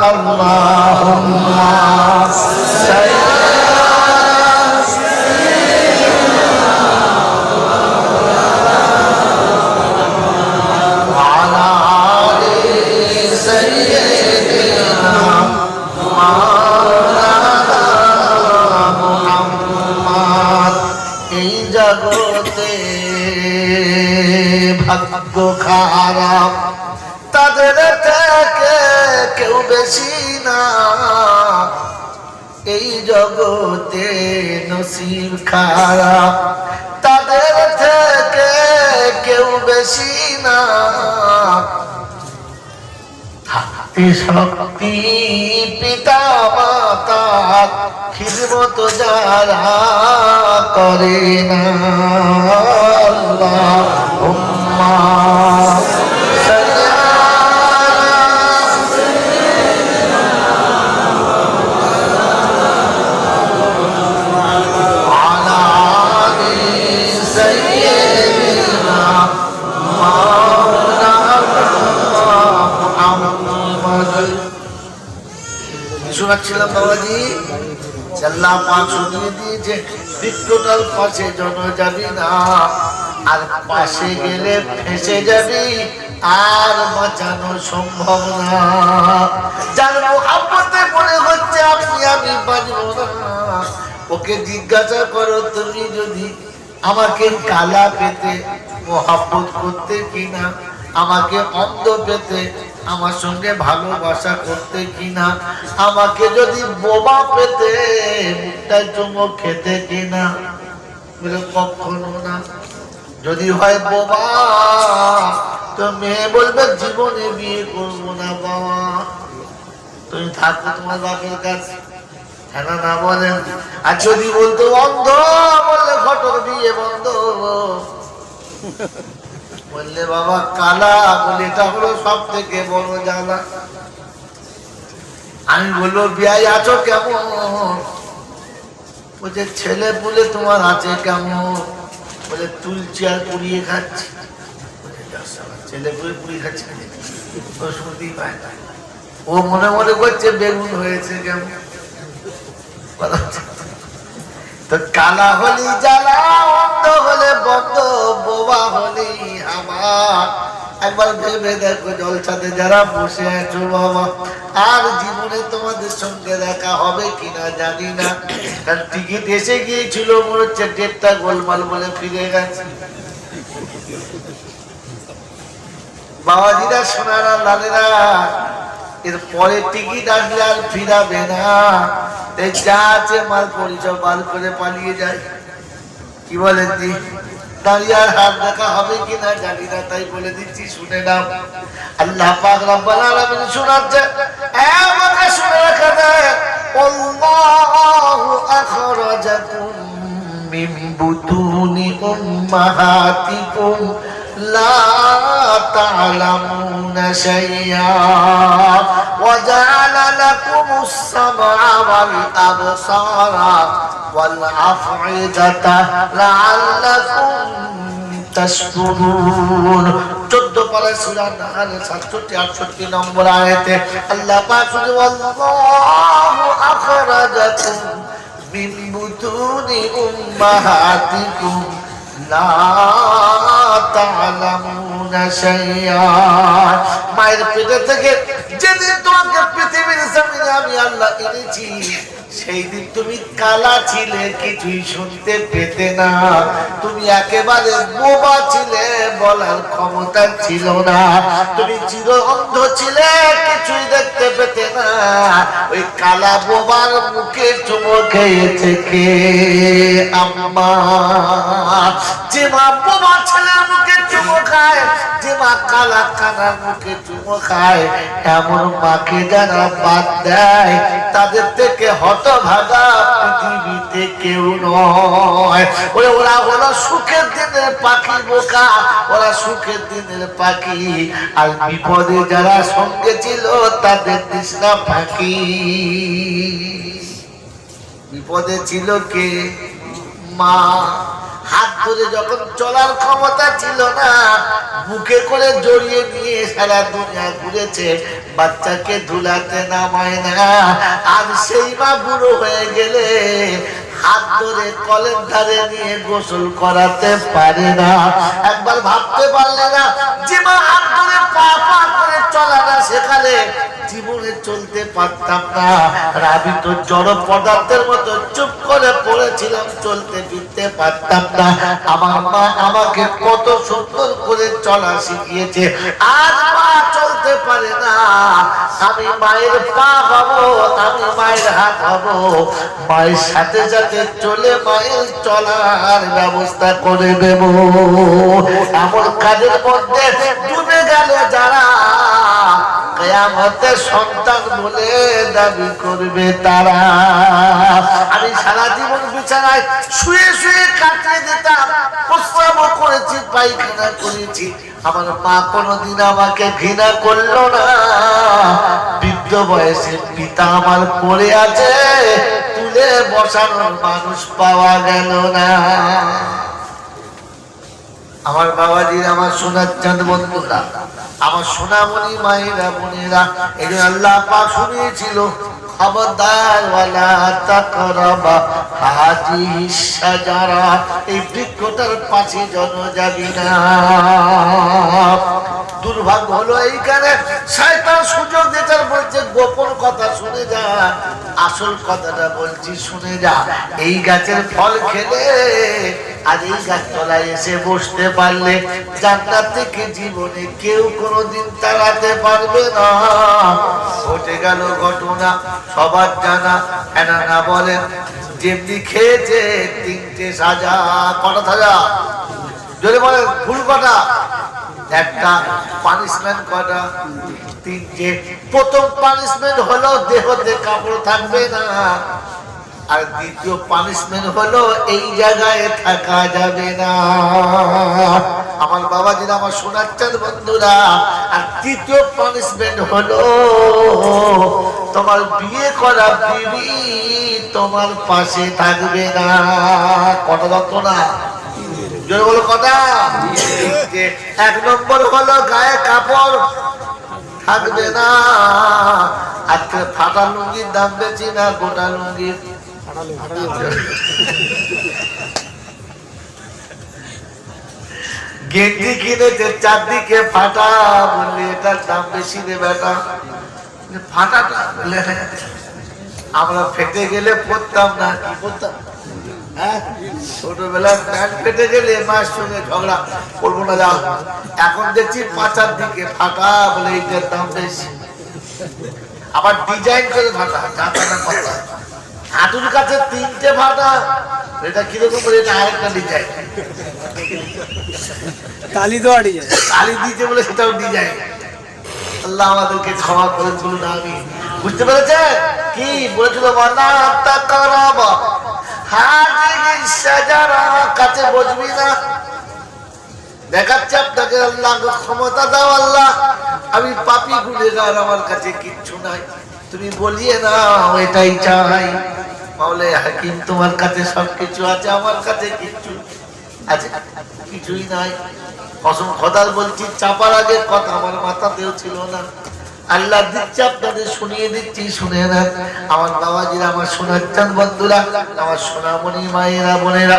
আল্লাহুম্মা ভাগ্য খারাপ তাদের থেকে কেউ বেশি না, এই জগতে নসিব খারাপ তাদের থেকে কেউ বেশি না। শক্তি পিতা মাতার খিদমত যারা করে না, আল্লাহুম্মা শোনাচ্ছিলাম বাবাজি, আল্লাহ পাক শুনিয়ে দিয়েছে টোটাল পাশে জন যাবি না, আর পাশে গেলে ফেসে যাবি, আর বাঁচানো সম্ভব না। যার মোহাব্বতে মনে হচ্ছে আমি বাঁচবো না, ওকে জিজ্ঞাসা করো তুমি যদি আমাকে কালা পেতে মোহাব্বত করতে কিনা, আমাকে অন্ধ পেতে আমার সঙ্গে ভালোবাসা করতে কিনা, আমাকে যদি বোবা পেতে মুখটায় চুমো খেতে কিনা, বলে কখনো না। যদি হয় বোবা তো মেয়ে বলবে জীবনে বিয়ে করবো না বাবা, তুমি থাকো তোমার বাপের কাছে, হ্যাঁ না বলেন। আর যদি বলতো অন্ধ, বললে ঘটক বিয়ে বন্ধ, বললে বাবা কালা, বলে এটা হলো সব থেকে বড় জ্বালা। আমি বললো বিয়াই আছো কেমন, বলছে ছেলে পুলে তোমার আছে কেমন, বলে তুলছি আর পুড়িয়ে খাচ্ছি। ছেলে পুলে পুড়িয়ে খাচ্ছে, ও মনে মনে করছে বেগুন হয়েছে কেমন। তো কালা হলি জ্বালা, অন্ধ হলে বন্ধ, বোবা হলি আমার। একবার ভেবে দেখো জলসাতে যারা বসে আছো বাবা, আর জীবনে তোমাদের সঙ্গে দেখা হবে কিনা জানি না, কারণ টিকিট এসে গিয়েছিল, মনে হচ্ছে ডেটটা গোলমাল বলে ফিরে গেছে। বাবাজিরা সোনারা লালেরা, এর পরে টিকিট আসলে আর ফিরাবে না, যা আছে মাল পরিচয় বার করে পালিয়ে যায়। কি বলেন জি, দাঁড়িয়ে আর হাত দেখা হবে কিনা জানি না, তাই বলে দিচ্ছি শুনে নাও। আল্লাহ পাক রব্বুল আলামিন শোনাচ্ছে, আমাকে শুনে রাখা যায়, আল্লাহু আখরাজাকুম মিন বুতুনি উম্মাহাতিকুম লা تعلمون شيئا وجعل لكم السمع والأبصار والأفئدة لعلكم تشكرون 14 পারা সূরা নাহল 67 নম্বর আয়াতে আল্লাহ পাক আল্লাহু আখরাজাকুম মিন বুতুনি উম্মাহাতিকুম লা তা'লামুনা শাইআ মায়ের পেট থেকে যেদিন তোমাকে পৃথিবীর জমিনে আমি আল্লাহ এনেছি সেই দিন তুমি কালা ছিলে, কিছুই শুনতে পেতে না, তুমি একেবারে বোবা ছিলে, বলার ক্ষমতা ছিল না, তুমি চির অন্ধ ছিলে, কিছুই দেখতে পেতে না। ওই কালা বোবার মুখে চুমো খেয়েছে কে? আম্মা। যে মা বোবা ছেলের মুখে চুমো খায়, যে মা কালা কানার মুখে চুমো খায়, এমন মাকে যারা বাদ দেয় তাদের থেকে হতভাগা পৃথিবীতে কেউ নয়। ওরা হলো সুখের দিনের পাখি বোকা, ওরা সুখের দিনের পাখি, আর বিপদে যারা সঙ্গে ছিল তাদের তৃষ্ণা পাখি। বিপদে ছিল কে? মা। হাত ধরে যখন চলার ক্ষমতা ছিল না, বুকে করে জড়িয়ে নিয়ে সারা দুনিয়া ঘুরেছে, বাচ্চাকে ধুলাতে নামায় না। আর সেই মা বুড়ো হয়ে গেলে হাত ধরে কলের ধারে নিয়ে গোসল করাতে পারে না। একবার ভাবতে পারলে না যে মা হাত ধরে পা পা করে চলা না শেখালে জীবনে চলতে পারতাম না। আর আমি তো জড় পদার্থের মতো চুপ করে পড়েছিলাম, চলতে ফিরতে পারতাম না। আমার মা আমাকে কত সুন্দর করে চলা শিখিয়েছে, আজ মা চলতে পারে না। আমি মায়ের পা হবো, আমি মায়ের হাত হবো, মায়ের সাথে সাথে চলে মায়ের চলার ব্যবস্থা করে দেব। এমন কাজের মধ্যে ডুবে গেল যারা, কিয়ামতে সন্তান বলে দাবি করবে তারা। আমি সারা জীবন বিছানায় শুয়ে শুয়ে কাটিয়ে দিতাম, প্রস্রাব করেছি, পায়খানা করেছি, আমার মা কোনোদিন আমাকে ঘৃণা করলো না। বৃদ্ধ বয়সে পিতা আমার পড়ে আছে, তুলে বসানোর মানুষ পাওয়া গেল না। আমার বাবাজির, আমার সোনার চাঁদ বন্ধুরা, আমার সোনামণি মায়েরা বোনেরা, এই যে আল্লাহ পাক শুনিয়েছিল, খবরদার ওয়ালা তাকরাবা হাজিহিস শাজারা, এই বৃক্ষটার পাশে যেন যাবি না। দুর্ভাগ্য হলো এইখানে শয়তান সুযোগ দিতে বলছে গোপন কথা শুনে যা, আসল কথাটা বলছি শুনে যা। এই গাছের ফল খেলে আর এই গাছ তলায় এসে বসতে পারলে জান্নাত থেকে জীবনে কেউ কোনোদিন তাড়াতে পারবে না। ঘটে গেল ঘটনা সবার জানা, এনারা বলেন যেমনি খেয়েছে 3টে সাজা। কটা সাজা? যদি বলেন ভুল কটা? একটা। পানিশমেন্ট কটা? 3টে। প্রথম পানিশমেন্ট হলো দেহতে কাপড় থাকবে না, আর দ্বিতীয় পানিশমেন্ট হলো এই জায়গায় থাকা যাবে না। আমার বাবাজিরা, আমার সোনার চাঁদ বন্ধুরা, আর তৃতীয় পানিশমেন্ট হলো তোমার বিয়ে করা বিবি তোমার পাশে থাকবে না। কটা দত্ত না? জোরে বলো কটা? 1 নম্বর হলো গায়ে কাপড় থাকবে না। আজকে ফাটা লুঙ্গির দাম বেশি না গোটা লুঙ্গির? গেঞ্জি কিনেছে চারদিকে ফাটা, বললে এটার দাম বেশি রে বেটা। ফাটাটা বলে আমরা ফেটে গেলে পড়তাম না, কি পড়তাম? হ্যাঁ, ছোটবেলায় প্যান্ট ফেটে গেলে মায়ের সঙ্গে ঝগড়া করবো না, যাও। এখন দেখছি পাঁচার দিকে ফাটা, বলে এইটার দাম বেশি। আবার ডিজাইন করে ফাটা, জাতাটা কথা। হাঁটুর কাছে 3টে ফাটা, এটা কিরকম? এটা আরেকটা ডিজাইন। তালি দেওয়া ডিজাইন, তালি দিয়েছে বলে সেটাও ডিজাইন। আল্লাহ আমাদেরকে ক্ষমা করে বলুন, আমি বুঝতে পেরেছে কি বলেছিল? কাছে বসবি না, দেখাচ্ছে আপনাকে আল্লাহ ক্ষমতা দাও আল্লাহ, আমি পাপী গুনাহগার, আমার কাছে কিচ্ছু নাই, তুমি বলিয়ে নাও এটাই চাই। মাওলা হাকিম তোমার কাছে সবকিছু আছে, আমার কাছে কিচ্ছু আছে কিছুই নাই। কসম খোদার বলছি, চাপার আগে কথা আমার মাথাতেও ছিল না। আল্লাহ দিচ্ছে, আপনাদের শুনিয়ে দিচ্ছি, শুনে নেন। আমার বাবাজিরা, আমার সোনার চাঁদ বন্ধুরা, আমার সোনামণি মায়েরা বোনেরা,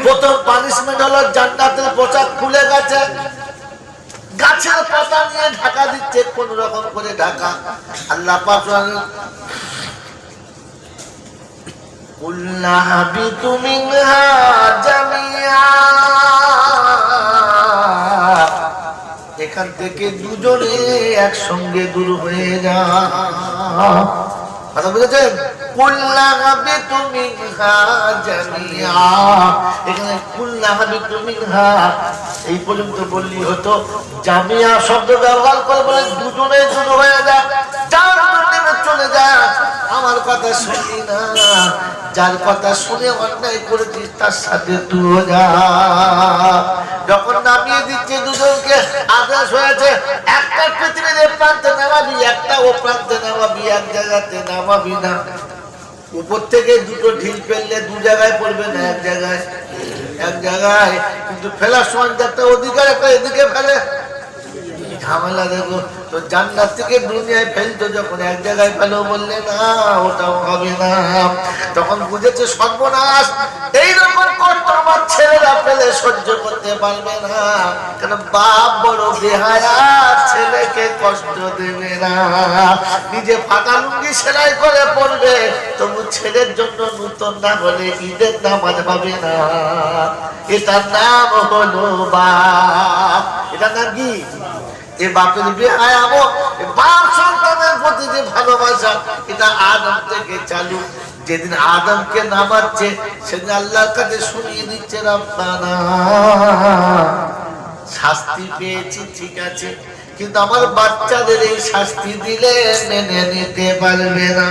প্রথম পানিশমেন্ট হলো জান্নাতের পোশাক খুলে গেছে, গাছের পাতা নিয়ে ঢাকা দিচ্ছে, কোন রকম করে ঢাকা। আল্লাহ পাক কুল্লা হাবিতু মিনহা জামিআ, এখান থেকে দুজনে একসঙ্গে দূর হয়ে যা। কথা বুঝেছেন? কুল্লা হাবিতু মিনহা জামিআ, এখানে কুল্লা হাবিতু মিনহা এই পর্যন্ত বললি হতো, জামিয়া শব্দ ব্যবহার করে বলে দুজনে দূর হয়ে যা, যার নেমে চলে যা, আমার কথা শুনি না, যার কথা শুনে অন্যায় করেছিস তার সাথে তুইও যা। যখন নামিয়ে দিচ্ছে দুজনকে, আদেশ হয়েছে একটা পৃথিবীর এ প্রান্তে নামাবি, একটা ও প্রান্তে নামাবি, এক জায়গাতে নামাবি না। উপর থেকে দুটো ঢিল ফেললে দু জায়গায় পড়বে না, এক জায়গায়, এক জায়গায়। কিন্তু ফেলার সময় একটা অধিকার, একটা এদিকে ফেলে, ঝামেলা দেখো। তো জান্নাত থেকে দুনিয়ায় ফেলতো, যখন এক জায়গায় ফেলো বললে না, ওটাও হবে না। তখন বুঝেছে সর্বনাশ, এইরকম কষ্ট আমার ছেলেরা ফেলে সহ্য করতে পারবে না, কেন বাপ বড় বেহায়া, ছেলেকে কষ্ট দেবে না। নিজে ফাটা লুঙ্গি সেলাই করে পড়বে, তবু ছেলের জন্য নতুন না হলে ঈদের নামাজ পাবে না। এটার নাম হলো বাপ। এটার নাম কি? এ বাপের বেহায়ামো, বাপ সন্তানের প্রতি যে ভালোবাসা, এটা আদম থেকে চালু। যেদিন আদমকে নামাচ্ছে, সেদিন আল্লাহর কাছে শুনিয়ে দিচ্ছে, রব্বানা শাস্তি পেয়েছি ঠিক আছে, কিন্তু আমার বাচ্চাদের এই শাস্তি দিলে মেনে নিতে পারবে না,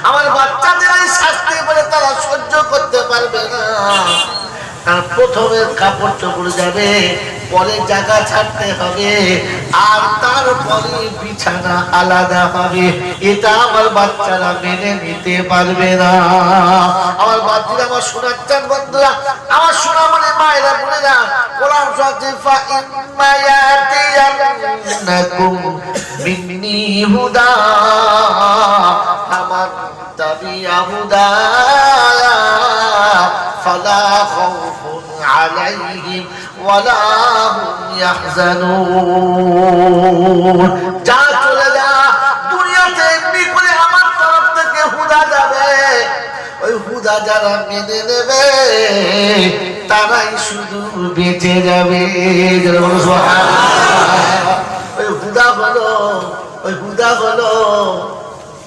আমার বাচ্চাদের এই শাস্তি বলে তারা সহ্য করতে পারবে না। কারণ প্রথমে কাপড় চোপড় যাবে, পরে জায়গা ছাড়তে হবে, আর তারপরে বিছানা আলাদা হবে, এটা আমার বাচ্চারা মেনে নিতে পারবে না। আমার বাচ্চারা, আমার শোনাচ্ছেন বন্ধুরা, আমার শোনামণি মায়েরা বোনেরা, কোরআন শরীফে ফাইম্মা ইয়াতিয়ান্নাকুম মিন্নি হুদা ফামান তাবিআ হুদায়া ফালা খাউফুন আলাইহিম ওয়ালা হুম ইয়াহজানুন। যা চলে যা, দুনিয়াতে এমনি করে আমার তরফ থেকে হুদা যাবে, ওই হুদা যারা মেনে নেবে তারাই শুধু বেঁচে যাবে। ওই হুদা হলো, ওই হুদা হলো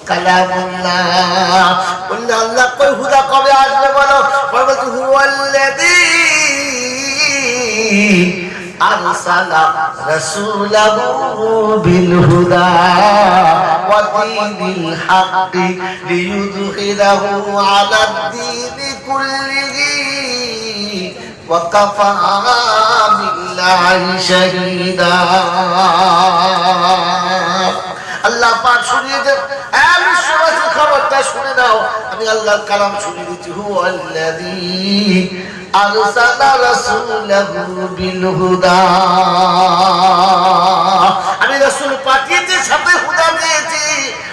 কালামুল্লাহ। বললে আল্লাহ কই হুদা কবে আসবে বলো? বলবে হুয়াল্লাযী আরসালা রাসূলাহু বিল হুদা ওয়া দীনিল হাক্কি লিইয়ুযহিরাহু আলাদ দীনি কুল্লিহি ওয়া কাফা বিল্লাহি শাহীদা। আল্লাহ পাক শুনিয়ে দেন, বিশ্ববাসীর খবরটা শুনে নাও, আমি আল্লাহর কালাম শুনিয়ে দিচ্ছি। হুয়াল্লাযী আরসালা রাসূলাহু বিল হুদা, আমি রাসূল পাঠিয়েছি, সাথে হুদা দিয়েছি,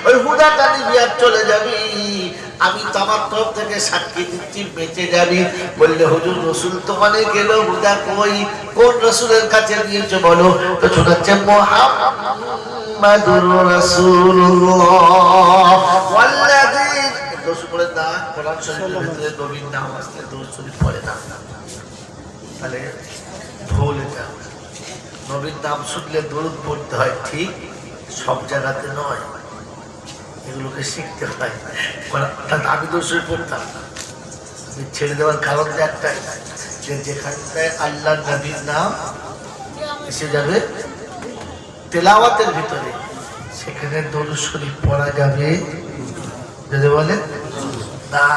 ওই হুদাটা নিবি আর চলে যাবি, আমি তোমার তরফ থেকে সাক্ষী দিচ্ছি, বেঁচে যাবি। বললে হুজুর রাসূল তো মানে গেল, হুদা কই? কোন রাসূলের কাছে দিয়েছো বলো? তো শোনাচ্ছে মুহাম্মাদুর রাসূলুল্লাহ ওয়াল্লাযী দোষ করে না। কোরআন শরীফের ভিতরে নবীর নাম আসলে দোষ শরীফ পড়ে না, তাহলে ভুল। এটা নবীর নাম শুনলে দরুদ পড়তে হয়, ঠিক সব জায়গাতে নয়, এগুলোকে শিখতে হয়। আমি দোষ শরীফ পড়তাম, আমি ছেড়ে দেওয়ার কারণ একটাই, যে যেখানটায় আল্লাহ নবীর নাম এসে যাবে তেলাওয়াতের ভিতরে, সেখানে দরুদ শরীফ পড়া যাবে যদি বলে না।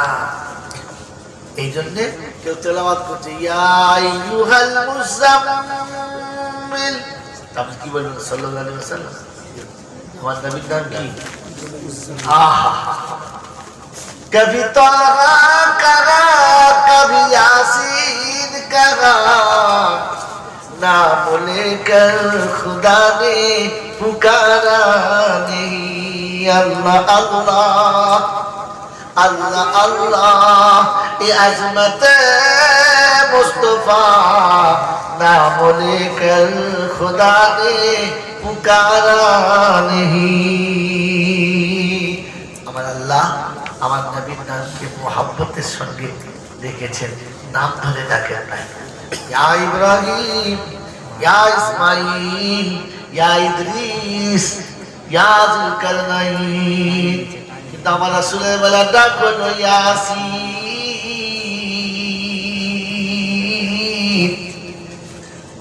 এই জন্যে কেউ তেলাওয়াত করছে ইয়া আইয়ুহাল মুযাম্মিল, আপনি কি বলবেন সাল্লাল্লাহু আলাইহি ওয়াসাল্লাম? আমার নবীর নাম কি? আহা, কবি তাহা কারা কবি ইয়াসিন কারা, नाम लेकर खुदा ने पुकारा नहीं। अल्लाह अल्लाह अल्लाह अल्लाह ये अज़मत मुस्तफा, नाम लेकर खुदा ने पुकारा नहीं। আমার আল্লাহ আমার নবীর নামকে মোহাব্বতের সঙ্গে দেখেছেন, নাম ধরে ডাকেন নাই। या इब्राहिम या इस्माइल या इद्रिस या जुल्करनैन, কিন্তু আমার রাসূলের বেলা ডাক হলো ইয়াসিন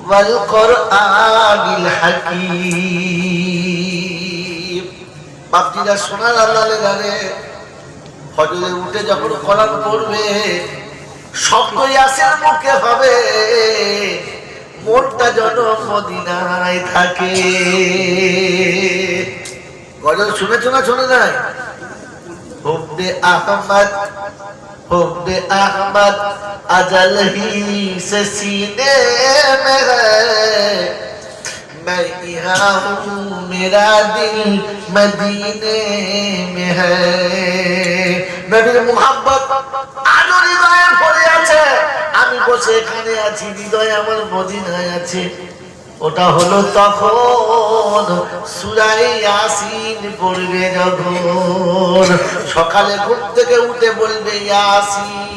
ওয়াল কুরআনিল হাকীম। বাপজিরা শোনার আল্লাহ রে, ফজরে উঠে যখন কোরআন পড়বে শব্দ ইয়াসিন মুখে হবে, মনটা যেন মদিনায় থাকে। গজল শুনেছো না শোনে নাই? হুব্বে আহমদ अजल ही से सीने में है, मैं यहाँ हूँ मेरा दिल मदीने में है। নবীর মুহাব্বত আজও হৃদয়ে পড়ে আছে, আমি বসে এখানে আছি, হৃদয়ে আমার মদিনায় আছে। ওটা হলো তখন সূরা ইয়াসিন পড়বে যখন, সকালে ঘুম থেকে উঠে বলবে ইয়াসিন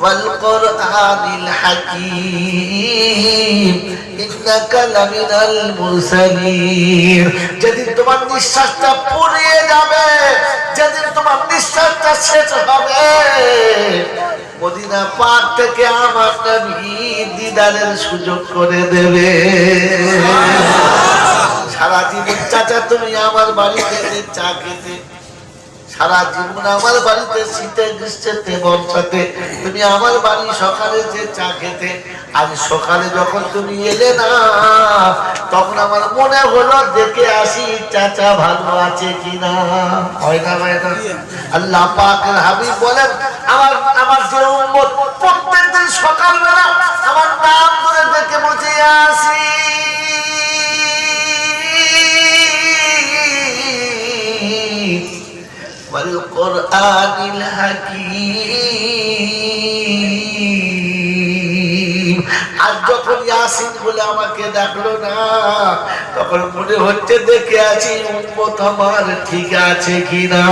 ওয়াল কুরআনিল হাকীম ইন্নাকা লামিনাল মুরসালিন। যেদিন তোমার নিঃশ্বাসটা ফুরিয়ে যাবে, যেদিন তোমার নিঃশ্বাসটা শেষ হবে, মদিনা পাক থেকে আমার নবী দিদারের সুযোগ করে দেবে। সারা জীবন চাচা তুমি আমার বাড়িতে চা খেতে, সারা জীবন আমার বাড়িতে শীতে গ্রীষ্মে বর্ষাতে তুমি আমার বাড়ি সকালে যে চা খেতে, আজ সকালে যখন তুমি এলে না, তখন আমার মনে হলো দেখে আসি চাচা ভালো আছে কিনা। হয় না ভাই না? আল্লাহ পাকের হাবিব বলেন আমার আমার যে উম্মত প্রত্যেকদিন সকালবেলা আমার নাম ধরে দেখে বলছে আসি ওয়াল কুরআনিল হাকীম। আর যখন ইয়াসিন বলে আমাকে ডাকলো না, তখন মনে হচ্ছে দেখে আছি উম্মত আমার ঠিক আছে কিনা।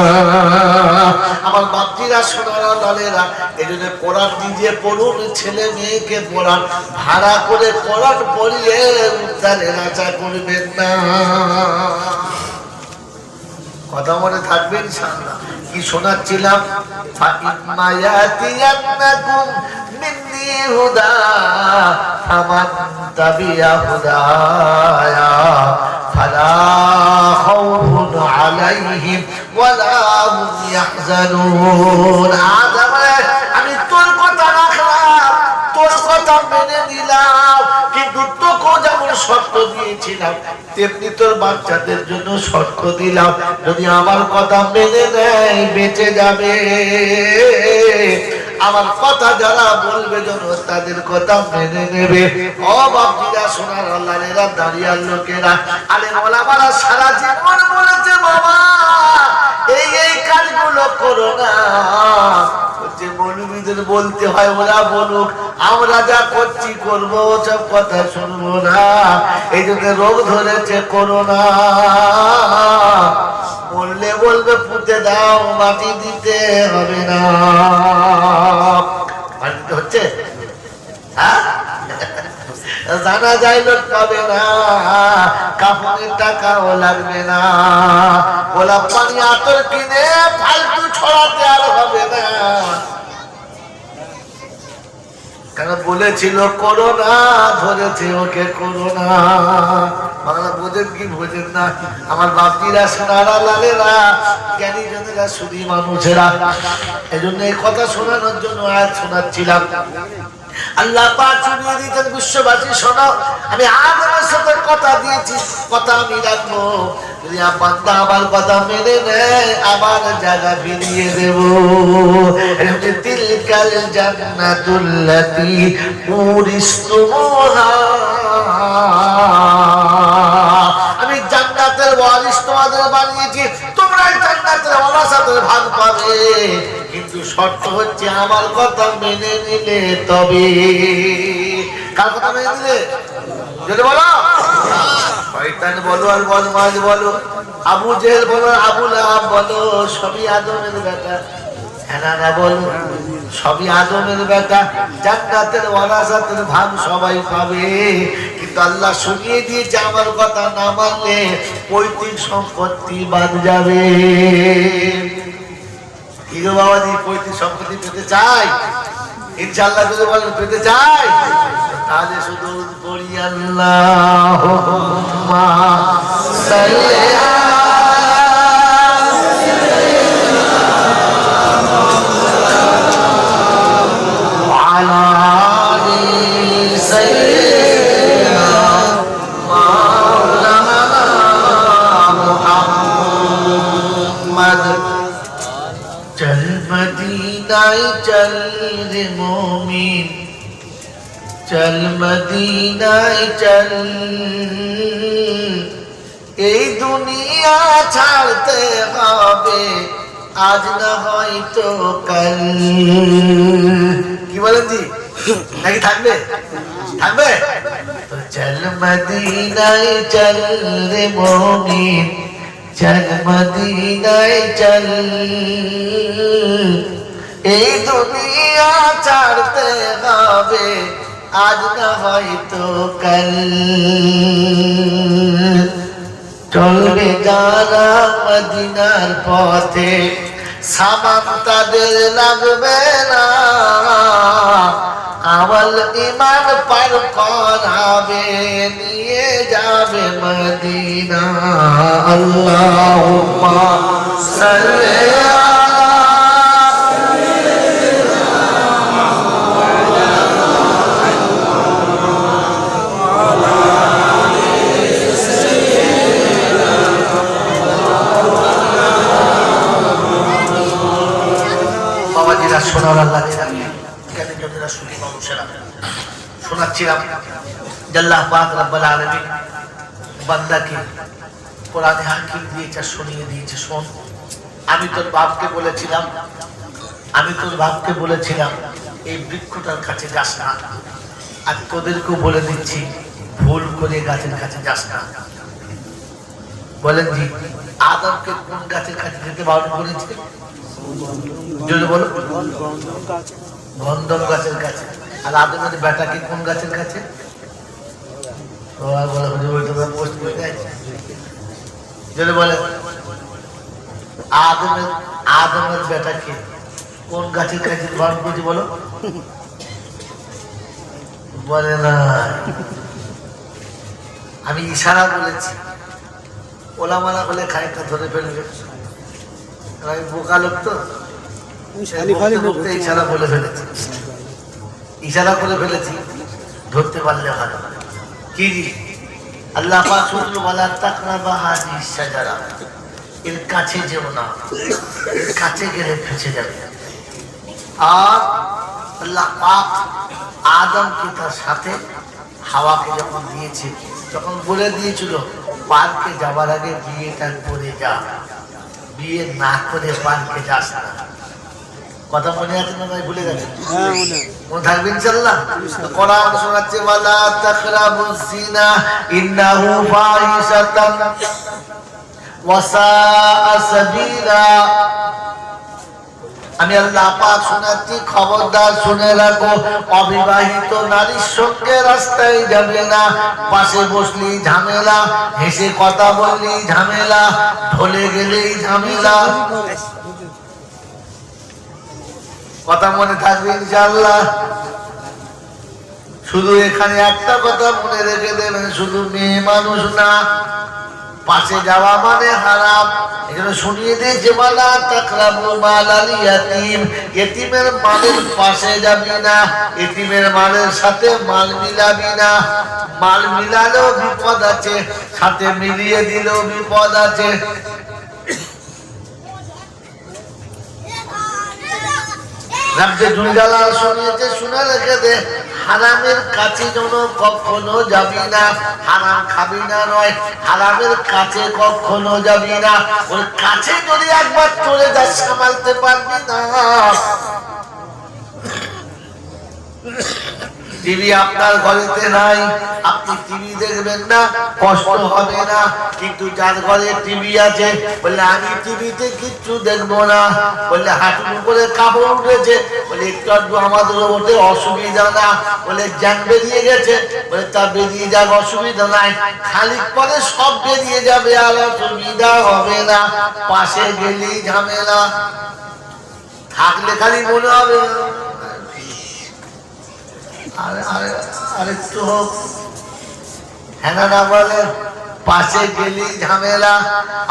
আমার বাপজিরা সোনারা দলেরা, এজন্য কোরআন নিজে পড়ুন, ছেলে মেয়েকে পড়ান, ভাড়া করে কোরআন পড়িয়ে উদ্ধারের আশা করবেন না। কথা মনে থাকবে ইনশাআল্লাহ। কি শোনাচ্ছিলাম? ফাইম্মা ইয়াতিয়ান্নাকুম মিন্নি হুদা ফামান তাবিয়া হুদায়া ফালা খাউফুন আলাইহিম ওয়ালা হুম ইয়াহজানুন। আমি তোর কথা রাখলাম, তোর কথা মেনে নিলাম, কিন্তু তোকেও যেমন শর্ত দিয়েছিলাম তেমনি তোর বাচ্চাদের জন্য শর্ত দিলাম, যদি আমার কথা মেনে নেয় বেঁচে যাবে। আমার কথা যারা বলবে যেন তাদের কথা মেনে নেবে। ও বাপজিরা সোনার আল্লাহরা দাঁড়িয়ার লোকেরা, আলে ওলামারা সারা জীবন বলেছে বাবা এই এই কাজগুলো করো না। যে মৌলবীদের বলতে হয় ওরা বলুক, আমরা যা করছি করবো, সব কথা শুনবো না। এই জন্য রোগ ধরেছে করোনা, বললে বলবে পুঁতে দাও, মাটি দিতে হবে না। মাটি হচ্ছে জানা যায় লোক পাবে না, কাপড়ের টাকাও লাগবে না, গোলাপ পানি আতর কিনে ফালতু ছড়াতে আর হবে না। কেন বলেছিল করোনা ধরেছে ওকে করোনা। বাংলা বোঝেন কি বোঝেন না আমার বাপিরা সোনারা লালেরা জ্ঞানী জনেরা শুধু মানুষেরা এজন্য এই কথা শোনানোর জন্য আজ শোনাচ্ছিলাম আল্লাহ পাক শুনিয়ে দিয়েছেন বিশ্ববাসী শোনো আমি আদমের সাথে কথা দিয়েছি কথা আমি রাখবো যদি বান্দা আমার কথা মেনে নেয় আবার জায়গা ফিরিয়ে দেব তিলকাল জান্নাতুল্লাতী উরিসতুমুহা আমি জান্নাতের ওয়ারিস তোমাদের বানিয়েছি তোমরা জান্নাতের ওয়ারাসাতের ভাগ পাবে কিন্তু শর্ত হচ্ছে আমার কথা মেনে নিলে তবে কার কথা মেনে নিলে যদি বলো শয়তান বলো আর বদমাশ বলো আবু জেহেল বলো আবু লাহাব বলো সবই আদমের বেটা হেনারা বলো সবই আদমের বেটা জান্নাতের ওয়ারাসাতের ভাগ সবাই পাবে কিন্তু আল্লাহ শুনিয়ে দিয়েছে আমার কথা না মানলে পৈতৃক সম্পত্তি বাদ যাবে কি গো বাবাজি পৈতৃক সম্পত্তি পেতে চাই ইনশাআল্লাহ যদি বলেন পেতে চাই তাহলে শুধু পড়ি আল্লাহুম্মা সাল্লি चल रे मोमिन चल मदीनाय चल এই দুনিয়া ছাড়তে হবে আজ না হয়তো কাল কি বলেন জি নাকি থাকবে থাকবে তো চল মদিনায় চল রে মোমিন চল মদিনায় চল এই দুনিয়া ছাড়তে হবে আজ না হয়তো কাল চলবে যারা মদিনার পথে সামান তাদের লাগবে না আমল ঈমান পার করাবে নিয়ে যাবে মদিনা আল্লাহুম্মা সাল্লি শোনাচ্ছিলাম আল্লাহ পাক রব্বুল আলামিন বান্দাকে কোরআনে হাকিম দিয়েছে শুনিয়ে দিয়েছে শোন আমি তোর বাপকে বলেছিলাম এই বৃক্ষটার কাছে যাস না আর তোদেরকেও বলে দিচ্ছি ভুল করে গাছের কাছে যাস না বলেন জি আদমকে কোন গাছের কাছে যেতে বারণ করেছে যদি বলো গন্ধম গাছের কাছে আর আদমের বেটাকে কোন গাছের কাছে যদি বলে আদমের বেটাকে কোন গাছের কাছে বারণ করেছে বলো বলে না আমি ইশারা বলেছি ওলামালা বলে খানিকটা ধরে ফেলবে আমি বোকা লোক তো ইশারা বলে ফেলেছি ইশারা করে ফেলেছি ধরতে পারলে ভালো কি আল্লাহ পাক শুধু বলা তাকরাবা হাযিহিস শাজারা এর কাছে যেও না এর কাছে গেলে ফেঁসে যাবে আর আল্লাহ পাক আদমকে তার সাথে হাওয়াকে যখন দিয়েছে তখন বলে দিয়েছিল পার্কে যাবার আগে বিয়েটা করে যা বিয়ে না করে পার্কে যাস না কথা মনে আছে না ভাই ভুলে গেছেন মনে থাকবে ইনশাআল্লাহ কোরআন শোনাচ্ছে ওয়ালা তাকরাবুজ জিনা ইন্নাহু ফাহিশাতান ওয়া সাআ সাবিলা আমি আল্লাহ পাক শোনাচ্ছি খবরদার শুনে রাখো অবিবাহিত নারীর সঙ্গে রাস্তায় যাবে না পাশে বসলেই ঝামেলা হেসে কথা বললেই ঝামেলা ঢলে গেলেই ঝামেলা কথা মনে থাকবে ইনশাআল্লাহ শুধু এখানে একটা কথা মনে রেখে দেবেন, শুধু মেয়ে মানুষ না, পাশে যাওয়া মানে হারাম। এখানে শুনিয়ে দিয়েছে মালা তাকরাবু মালাল ইয়াতীম, এতিমের মালের পাশে যাবি না, এতিমের মালের সাথে মাল মিলাবি না। মাল মিলালেও বিপদ আছে, সাথে মিলিয়ে দিলেও বিপদ আছে। রব্বে জুল জালাল শুনিয়েছে, শুনে রেখে দে, হারামের কাছে যেন কখনো যাবি না। হারাম খাবি না নয়, হারামের কাছে কখনো যাবি না। ওই কাছে যদি একবার চলে যাস সামালতে পারবি না। টিভি আপনার ঘরেতে নাই, আপনি টিভি দেখবেন না, কষ্ট হবে না। কিন্তু যার ঘরে টিভি আছে বললে আমি টিভিতে কিচ্ছু দেখবো না, বললে হাঁটুর উপরে কাপড় উঠেছে, বলে একটু আধটু আমাদের ওঠে অসুবিধা না, বলে জ্যাং বেরিয়ে গেছে, বলে তা বেরিয়ে যাক অসুবিধা নাই, খালি পরে সব বেরিয়ে যাবে আর অসুবিধা হবে না। পাশে গেলেই ঝামেলা, থাকলে খালি মনে হবে আরেকটু হোক, হ্যাঁ না বলে, পাশে গেলেই ঝামেলা।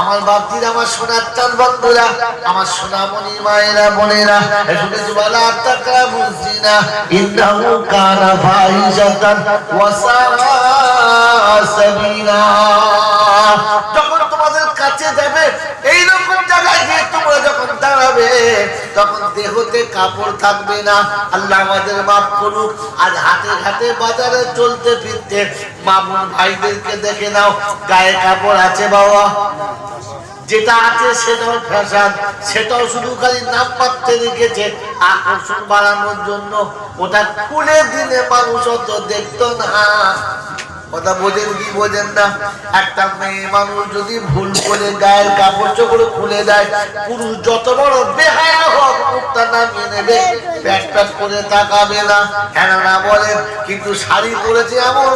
আমার বাপজির, আমার সোনার চাঁদ বন্ধুরা, আমার সোনামণি মায়েরা বোনেরা, শুনেছি বলা আত্মাকা বুঝছি না, ইন্নাহু কানা ফাহিশাতান ওয়া সাআ সাবিলা। যখন তোমাদের কাছে যাবে, এইরকম জায়গায় গিয়ে তোমরা যখন দাঁড়াবে, তখন দেহতে কাপড় থাকবে না। আল্লাহ আমাদের মাফ করুক। আজ হাতে হাতে বাজারে চলতে ফিরতে মা বোন ভাইদেরকে দেখে নাও, গায়ে কাপড় আছে বাবা, যেটা আছে সেটাও ফ্যাশন, সেটাও শুধু খালি নাম মাত্রে রেখেছে আকর্ষণ বাড়ানোর জন্য। ওটা খুলে দিলে মানুষ অত দেখতো না। কথা বোঝেন কি বোঝেন না? একটা মেয়ে মানুষ যদি ভুল করে গায়ের কাপড় চোপড় খুলে দেয়, পুরুষ যত বড় বেহায়া হোক মুখটা নামিয়ে নেবে, প্যাট প্যাট করে তাকাবে না, কেন না বলেন? কিন্তু শাড়ি পরেছে এমন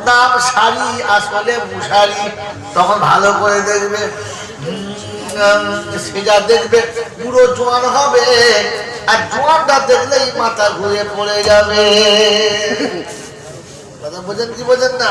নাম শাড়ি, আসলে মুশারি। তখন ভালো করে দেখবে, সেটা দেখবে পুরো জোয়ান হবে, আর জোয়ানটা দেখলেই মাথা ঘুরে পড়ে যাবে। কথা বোঝেন কি বোঝেন না?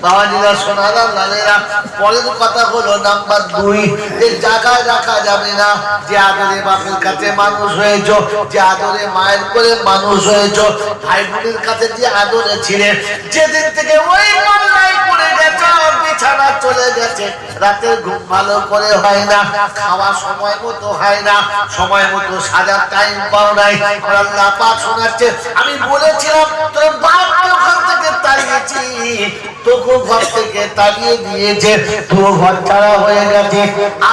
বাবাজিরা, সোনারা, লালেরা, পরের কথা হলো নাম্বার 2, যে জায়গায় রাখা যাবে না। যে আদরে বাপের কাছে মানুষ হয়েছ, যে আদরে মায়ের করে মানুষ হয়েছ, ভাই বোনের কাছে যে আদরে ছিলেন, যেদিন থেকে ওই পাল্লায় পড়ে গেছে, বিছানা চলে গেছে, রাতের ঘুম ভালো করে হয় না, খাওয়া সময় মতো হয় না, সময় মতো সাজার টাইম পাও নাই। আল্লাহ পাক শোনাচ্ছে, আমি বলেছিলাম তোর বাপ ওখান থেকে তাড়িয়েছি, তোকে ঘর থেকে তাড়িয়ে দিয়েছে, তুই ঘর ছাড়া হয়ে গেছে,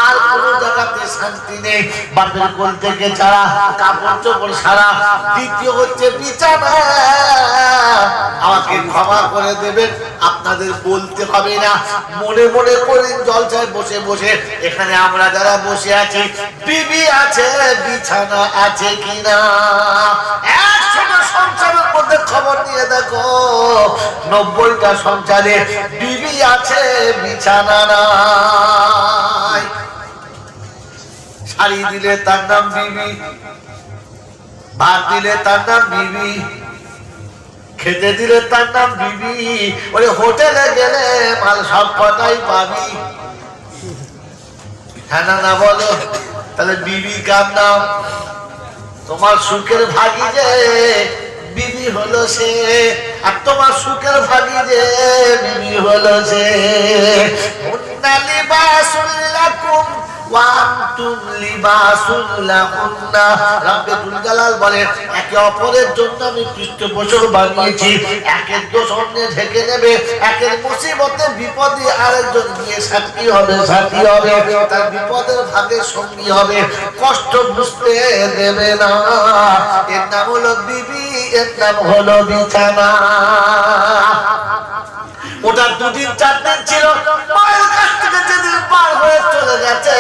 আর কোন জায়গাতে শান্তি নেই, বাপের কোল থেকে ছাড়া, কাপড় চোপড় ছাড়া। দ্বিতীয় হচ্ছে বিছানা। আমাকে ক্ষমা করে দেবেন, আপনাদের বলতে হবে না, মনে মনে করে জলসায় বসে বসে এখানে আমরা যারা বসে আছি, বিবি আছে, বিছানা আছে কিনা। 100টা সংসারের মধ্যে খবর নিয়ে দেখো, 90টা সংসারে বিবি আছে, বিছানা নাই। শাড়ি দিলে তার নাম বিবি, ভাত দিলে তার নাম বিবি, খেতে দিলে তার নাম বিবি। ওরে হোটেলে গেলে মাল সব কটাই পাবি, হ্যাঁ না বলো? তাহলে বিবি কার নাম? তোমার সুখের ভাগী যে বিবি হলো সে, আর তোমার সুখের ভাগী যে বিবি হলো সে। হুন্না লিবাসুল লাকুম ওয়া আনতুম লিবাসুল লাহুন্না। রব্বে জুল জালাল বলেন, একে অপরের জন্য আমি পৃষ্ঠপোষক বানিয়েছি, একের দোষ অন্যে ঢেকে নেবে, একের মুসিবতে বিপদে আরেকজন গিয়ে সাথী হবে, সাথী হবে, তার বিপদের ভাগে সঙ্গী হবে, কষ্ট বুঝতে দেবে না। এর নাম হলো বিবি, এর নাম হলো বিছানা। ওটা 2 দিন 4 দিন ছিল, মায়ের কাছ থেকে যেদিন পার হয়ে চলে গেছে,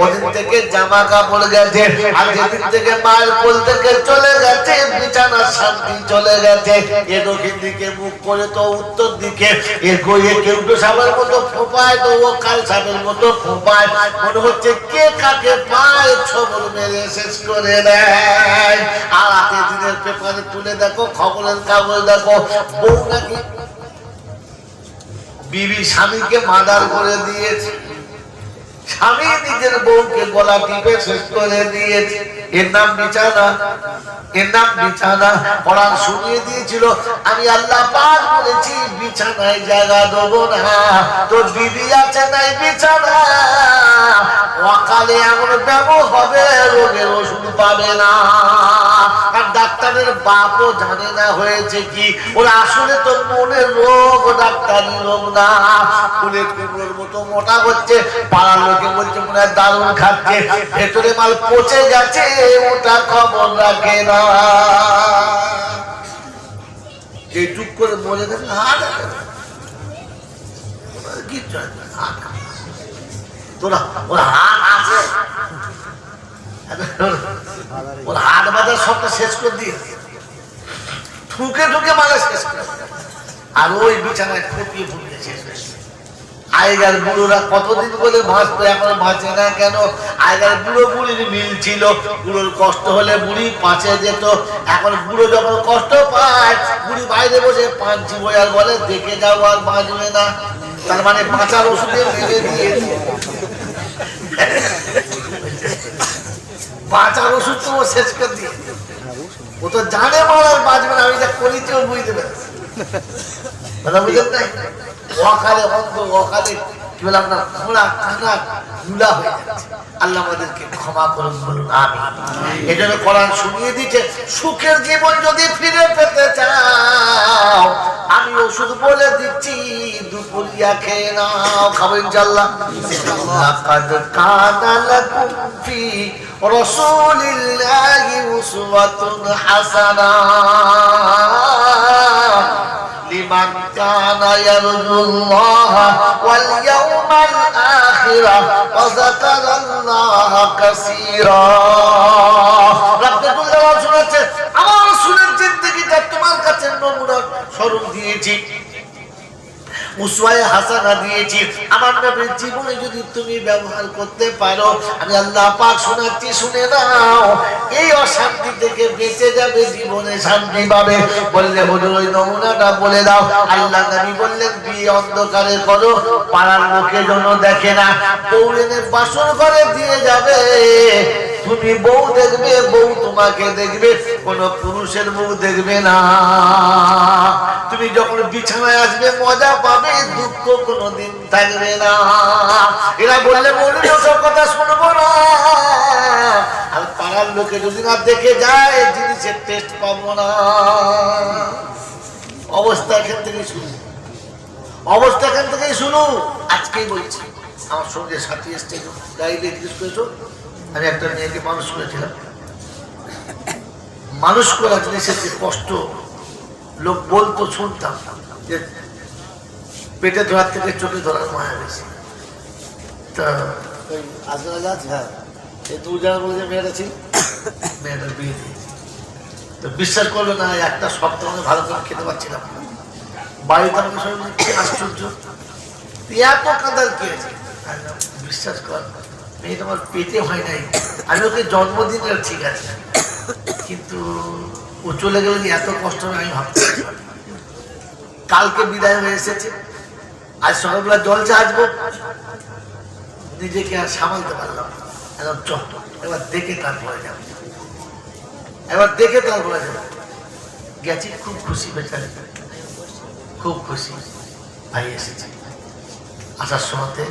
ওদিন থেকে জামা কাপড় গেছে, আর যেদিন থেকে মায়ের কোল থেকে চলে গেছে বিছানার শান্তি চলে গেছে। এ দক্ষিণ দিকে মুখ করে তো উত্তর দিকে, এ গিয়ে কেউ তো সাপের মতো ফোঁপায়, তো ও কাল সাপের মতো ফোঁপায়। মনে হচ্ছে কে কাকে পায় ছবল মেরে শেষ করে দেয়। আর আগের দিনের পেপারে তুলে দেখো, খবরের কাগজ দেখো, বউ নাকি বিবি স্বামীকে মার্ডার করে দিয়েছে, স্বামী নিজের বউকে গলা টিপে শেষ করে দিয়েছে। এর নাম বিছানা, এর নাম বিছানা। কোরআন শুনিয়ে দিয়েছিল, আমি আল্লাহ পাক বলেছি বিছানায় জায়গা দেবো না। তো বিবি আছে নাই বিছানা, অকালে এমন ব্যামো হবে রোগের ওষুধ পাবে না। আর ডাক্তারের বাপও জানে না হয়েছে কি, ওরা আসলে তো মনের রোগ, ডাক্তারি রোগ না। ফুলের কুমড়োর মতো মোটা হচ্ছে, পাড়ার লোকে বলছে মনে হয় দারুণ খাচ্ছে, ভেতরে মাল পচে গেছে, ওটা খবর রাখে না। এই টুক করে মরে গেছে, তোরা ওর হাত আছে, ওর হাট বাজার সবটা শেষ করে দিয়ে ঠুকে ঠুকে মারা শেষ করে, আর ওই বিছানায় ফুটিয়ে ফুটিয়ে শেষ হয়েছে। আগেকার বুড়োরা কতদিন বলে ভাসতো, এখন ভাসে না কেন? আগেকার বুড়ো বুড়ির মিল ছিল, বুড়োর কষ্ট হলে বুড়ি পাঁচে যেত। এখন বুড়ো যখন কষ্ট পায়, বুড়ি বাইরে বসে পাঁচি বই আর বলে দেখে যাও আর বাঁচবে না। তার মানে বাঁচার ওষুধে মেরে দিয়ে, বাঁচার ওষুধ তো ও শেষ করে দিয়ে, ও তো জানে মারার বাঁচবে না। আমি যা করেছি ও বুঝতে পেরেছি, কথা বুঝলেন নাই? অকালে অন্ধ, অকালে কি বললাম না, ঘোড়া কানা গুলা হয়ে যাচ্ছে। আল্লাহ আমাদেরকে ক্ষমা করুন, বলুন আমিন। এই জন্য কোরআন শুনিয়ে দিচ্ছে, সুখের জীবন যদি ফিরে পেতে চাও, আমি ওষুধ বলে দিচ্ছি, দুপুরিয়া খেয়ে নাও। খাবো ইনশাআল্লাহ। লাকাদ কানা লাকুম ফি রাসূলিল্লাহি উসওয়াতুন হাসানাহ লিমান কানা ইয়ারজুল্লাহ ওয়াল ইয়াউমাল আখিরা ওয়া যাকারাল্লাহা কাসীরা। রাব্বুল জালাল শোনাচ্ছে, আমার রাসূলের জিন্দেগিটা তোমার কাছে নমুনা স্বরূপ দিয়েছি, উসওয়ায়ে হাসানা দিয়েছি। আমার নবীর জীবনে যদি তুমি ব্যবহার করতে পারো, আমি আল্লাহ পাক শোনাচ্ছি, শুনে নাও, এই অশান্তি থেকে বেঁচে যাবে, জীবনে শান্তি পাবে। বললে হুজুর ওই নমুনাটা বলে দাও। আল্লাহ নবী বললেন, বিয়ে অন্ধকারে করো, পাড়ার লোকে যেন দেখে না, বউ এনে বাসর ঘরে দিয়ে যাবে, তুমি বউ দেখবে, বউ তোমাকে দেখবে, কোন পুরুষের বউ দেখবে না। তুমি যখন বিছানায় আসবে মজা পাবে, দুঃখ কোনোদিন থাকবে না। এরা বললে মৌলবী ওসব কথা শুনবো না, আর পাড়ার লোকে যদি না দেখে যায় জিনিসের টেস্ট পাবো না। অবস্থা এখান থেকেই শুরু, অবস্থা এখান থেকেই শুরু। আজকেই বলছি, আমার সঙ্গে সাথী এসছে, গাইলে জিজ্ঞেস করেছো, আমি একটা মেয়েকে মানুষ করেছিলাম। মানুষ করা জিনিসের যে কষ্ট লোক বলতো, শুনতাম যে পেটে ধরার থেকে চোখে ধরার মায়া বেশি। তা মেয়েটা ছিল, মেয়েটার বিয়ে দিয়েছি। তো বিশ্বাস করবে না, একটা সপ্তাহ ভালো করে খেতে পারছিলাম না। বাড়িতে আমাকে সবাই কি আশ্চর্য, এত কাঁদার কি আছে? বিশ্বাস কর, মেয়েটা আমার পেটে হয় নাই, আমি ওকে জন্মদিনের ঠিক আছে, কিন্তু ও চলে গেলে এত কষ্ট আমি ভাবতে পারি। কালকে বিদায় হয়ে এসেছে, আজ সকালবেলা জলসা আসবো, নিজেকে আর সামালতে পারলাম না। এবার দেখে তারপরে যাবো, এবার দেখে তারপরে যাবো। গেছি, খুব খুশি, বেচারি খুব খুশি, ভাই এসেছে। আসার সময়তে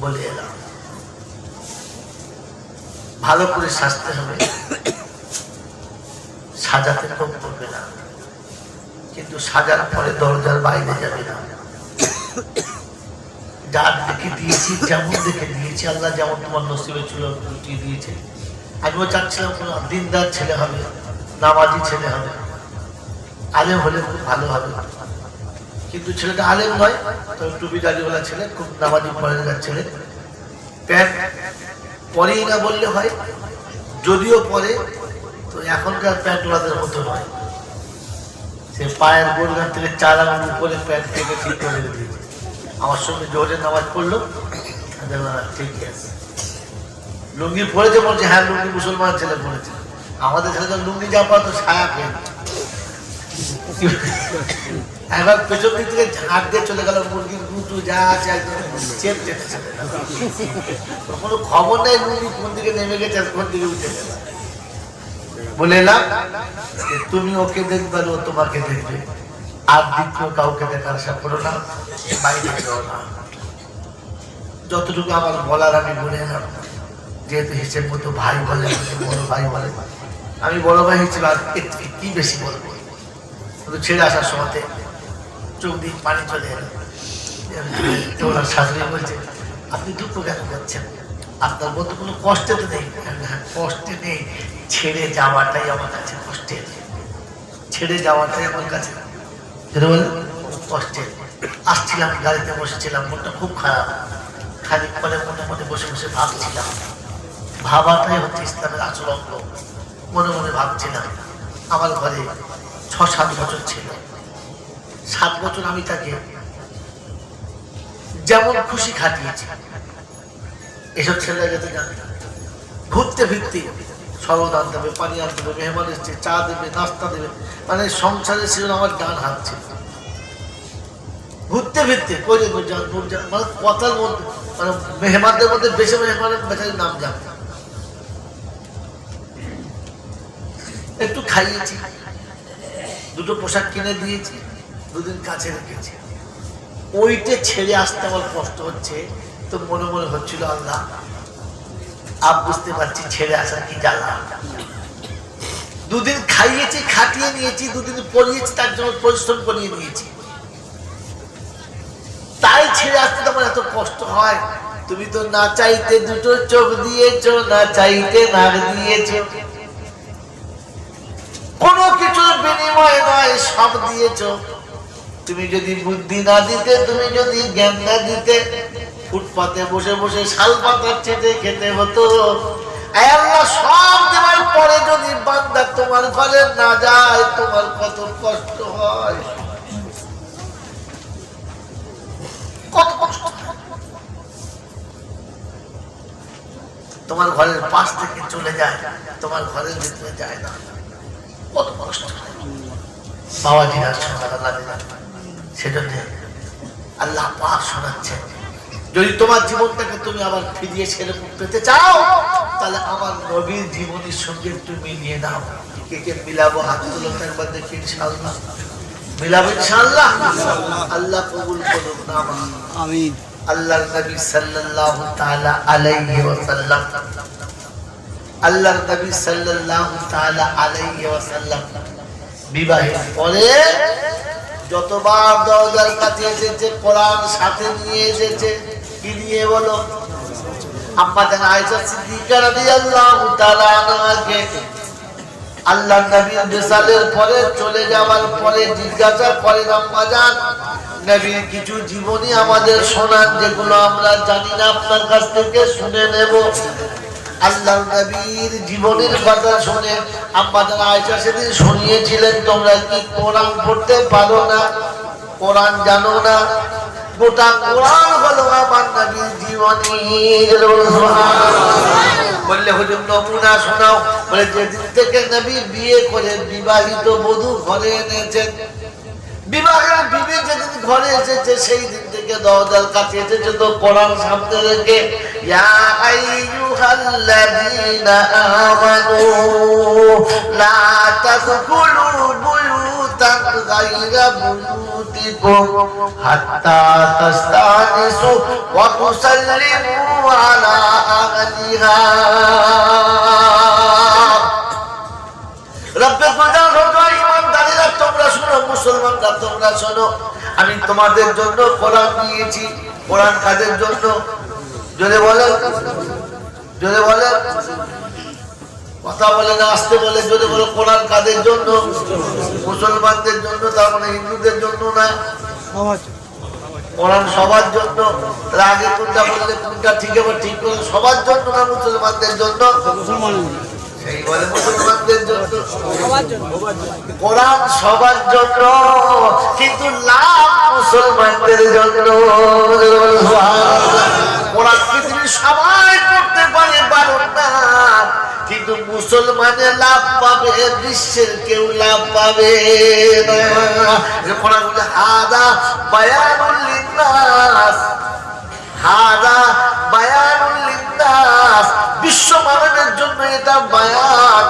বলে এলাম, ভালো করে সাজতে হবে, সাজাতে কম করবে না, কিন্তু সাজার পরে দরজার বাইরে যাবে না। যার দেখে দিয়েছি, যেমন দেখে দিয়েছি, আল্লাহ যেমন তোমার নসিবে ছিল লুটিয়ে দিয়েছে। আমিও চাচ্ছিলাম কোনো দিনদার ছেলে হবে, নামাজি ছেলে হবে, আলেম হলে খুব ভালো হবে, কিন্তু ছেলেটা আলেম নয়, তবে টুপি দাড়িওয়ালা ছেলে, খুব নামাজি পড়ালেখার ছেলে। প্যান্ট পরেই না বললে হয়, যদিও পরে তো এখনকার প্যান্ট ওনাদের মতো নয়, সে পায়ের গোড়গান থেকে 4 আঙুল উপরে প্যান্ট থেকে ঠিক করে দিয়েছে। আমার সঙ্গে জোহরের নামাজ পড়লো, ঠিক আছে লুঙ্গি পড়েছে, বলছে হ্যাঁ লুঙ্গি মুসলমান ছেলে পড়েছে। আমাদের ছেলে লুঙ্গি যা পাতো ছায়া প্যান্ট, একবার পেছন দিক থেকে ঝাঁট দিয়ে চলে গেল, মুরগির গুঁটু যা আছে একদম চেপ চেপে চলে গেল, কোনো খবর নেই লুঙ্গি কোন দিকে নেমে গেছে কোন দিকে উঠে গেল। বলে এলাম তুমি ওকে দেখবে ও তোমাকে দেখবে, আর দ্বিতীয় কাউকে দেখার আশা করো না, বাইরে যাও না। যতটুকু আমার বলার আমি বলে এলাম, যেহেতু হিসেব মতো ভাই বলে, বড় ভাই বলে, আমি বড় ভাই হিসেবে আর কি বেশি বলবো। কিন্তু ছেড়ে আসার সময়তে চোখ দিয়ে পানি চলে এলো। ওনার শাশুড়ি বলছে আপনি দুঃখ কেন করছেন, আপনার মধ্যে কোনো কষ্টে তো নেই। কষ্টে নেই, ছেড়ে যাওয়াটাই আমার কাছে কষ্টের, ছেড়ে যাওয়াটাই আমার কাছে কষ্টের। আসছিলাম গাড়িতে বসেছিলাম, মনটা খুব খারাপ, খানিক পরে মনে মনে বসে বসে ভাবছিলাম, ভাবাটাই হচ্ছে ইসলামের আসল অঙ্গ। মনে মনে ভাবছিলাম আমার ঘরে 6-7 বছর ছিল, 7 বছর আমি তাকে যেমন খুশি খাটিয়েছি। এসব ছেলে যেতে জানে ঘুরতে ফিরতে শরবত আনতে হবে, পানি আনতে হবে, মেহমান এসছে চা দেবে, নাস্তা দেবে, মানে সংসারে ছিল আমার ডান হাত ছিল। ঘুরতে ফিরতে মানে কথার মধ্যে, মানে মেহমানদের মধ্যে বেশি মেহমানের বেচারির নাম জানে। একটু খাইয়েছি, 2টো পোশাক কিনে দিয়েছি, 2 দিন কাছে রেখেছি। ওইটা ছেড়ে আসতে আমার কষ্ট হচ্ছে, তো মনে মনে হচ্ছিল আল্লাহ আপ বুঝতে পারছি ছেড়ে আসা কি জ্বালা। 2 দিন খাইয়েছি, খাটিয়ে নিয়েছি, 2 দিন পড়িয়েছি, তার জন্য পরিশ্রম করিয়ে নিয়েছি, তাই ছেড়ে আসতে তোমার এত কষ্ট হয়। তুমি তো না চাইতে 2টো চোখ দিয়েছো, না চাইতে নাক দিয়েছো, কোনো কিছুর বিনিময় নয়, সব দিয়েছো। তুমি যদি বুদ্ধি না দিতে, তুমি যদি জ্ঞান না দিতে, ফুটপাতে বসে বসে শাল পাতা চেটে খেতে হতো। আল্লাহ সব দেওয়ার পরে যদি বান্দা তোমার ঘরে না যায়, তোমার কত কষ্ট হয়, কত কষ্ট। তোমার ঘরের পাশ থেকে চলে যায়, তোমার ঘরের ভিতরে যায় না, কত কষ্ট। বাবাজিরা শোনা, সেজন্য আল্লাহ পাক শোনাচ্ছেন, যদি তোমার জীবনটাকে তুমি আবার ফিরিয়ে সেরকম পেতে চাও, তাহলে আমার নবীর জীবনের সঙ্গে একটু মিলিয়ে নাও। কে কে মিলাবো হাত তুলো একবার দেখি, ইনশাআল্লাহ মিলাবো ইনশাআল্লাহ। আল্লাহ কবুল করুন না আমিন। আল্লাহর নবী সাল্লাল্লাহু তাআলা আলাইহি ওয়াসাল্লাম, আল্লাহর নবী সাল্লাল্লাহু তাআলা আলাইহি ওয়াসাল্লাম বিবাহের পরে যতবার দরজার কাছে এসেছে, কোরআন সাথে নিয়ে এসেছে। কি নিয়ে বলো? আম্মা জান আয়েশা সিদ্দিকা রাদিয়াল্লাহু তাআলা আনহাকে আল্লাহর নবীর বিসালের পরে চলে যাওয়ার পরে জিজ্ঞাসা করেন, আম্মা জান নবীর কিছু জীবনী আমাদের শোনান, যেগুলো আমরা জানি না, আপনার কাছ থেকে শুনে নেব। আল্লাহর নবীর জীবনের কথা শুনে আম্মা জান আয়েশা সেদিন শুনিয়েছিলেন, তোমরা কি কোরআন পড়তে পারো না, কোরআন জানো না? গোটা কোরআন হলো আমার নবীর জীবনী। বললে হুজুর নমুনা শোনাও। বলে যেদিন থেকে নবী বিয়ে করে বিবাহিত বধূ ঘরে এনেছেন, বিবাহের বিবি যেদিন ঘরে এসেছে, সেই দিন থেকে দরজার কাছে এসেছে তো কোরআন সামনে রেখে, ইয়া আইয়ুহাল্লাযীনা আমানু লা তাদখুলু বুয়ুতান গায়রা বুয়ুতিকুম হাত্তা তাস্তানিসু ওয়া তুসাল্লিমু আলা আহলিহা। রব্বে প্রধান হতো ইমানদারেরা, তোমরা শোনো, মুসলমানরা তোমরা শোনো, আমি তোমাদের জন্য কোরআন দিয়েছি। কোরআন কাদের জন্য? জোরে বলেন, জোরে বলেন, কথা বলে না, আসতে বলে, জোরে বলে। কোরআন কাদের জন্য? মুসলমানদের জন্য, তার মানে হিন্দুদের জন্য না। কোরআন সবার জন্য। আগে কোনটা বললে কোনটা ঠিক হবে, ঠিক করে সবার জন্য না মুসলমানদের জন্য? সেই বলে মুসলমানদের জন্য। কোরআন সবার জন্য, কিন্তু লাভ মুসলমানদের জন্য। কোরআন পৃথিবীর সবাই পড়তে পারে, বারণ না, কিন্তু মুসলমানের লাভ পাবে, বিশ্বের কেউ লাভ পাবে না। কোরআন বলে হাদা বায়ানুল লিন্নাস, হাদা বায়ানুল লিন্নাস, বিশ্ব মানবের জন্য এটা বায়ান।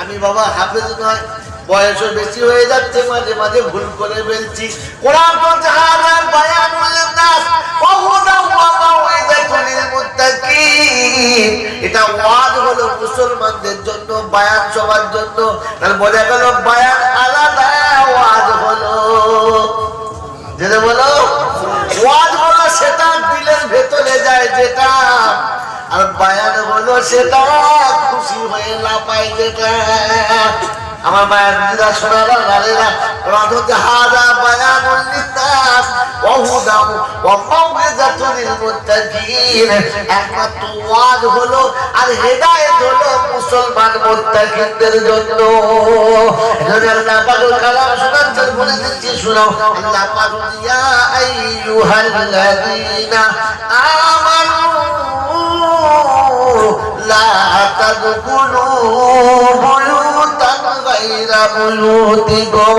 আমি বাবা হাফেজ নয়, বয়সও বেশি হয়ে যাচ্ছে, মাঝে মাঝে ভুল করে ফেলছি। কোরআন বলছে হাদা বায়ানুল লিন্নাস ওয়া হুদা ওয়া মাউইযাতুল লিল মুত্তাকিন। এটা ওয়াজ হলো মুসলমানদের জন্য, বায়ান সবার জন্য। তাহলে বোঝা গেল বায়ান আলাদা, ওয়াজ হলো যেটা বলো ওয়াজ হলো সেটা দিলের ভেতরে যায় যেটা, আর বায়ান হলো সেটা খুশি হয়ে লাফায় যেটা। আমার মায়ের দিদা শোনারা নারীরা রাধতে হাদা বায়ানুল লিন্নাস ওয়া হুদা ওয়া মাউইযাতুল লিল মুত্তাকিন। একমাত্র ওয়াজ হলো আর হেদায়েত হলো মুসলমান মুত্তাকিনদের জন্য। এজন্য আল্লাহ পাকের কালাম শোনাচ্ছেন, বলে দিচ্ছি শুনো। আল্লাহ পাক ইয়া আইয়ুহাল্লাযীনা আমানু লা তাদখুলু বুয়ুতান গায়রা বুয়ুতিকুম।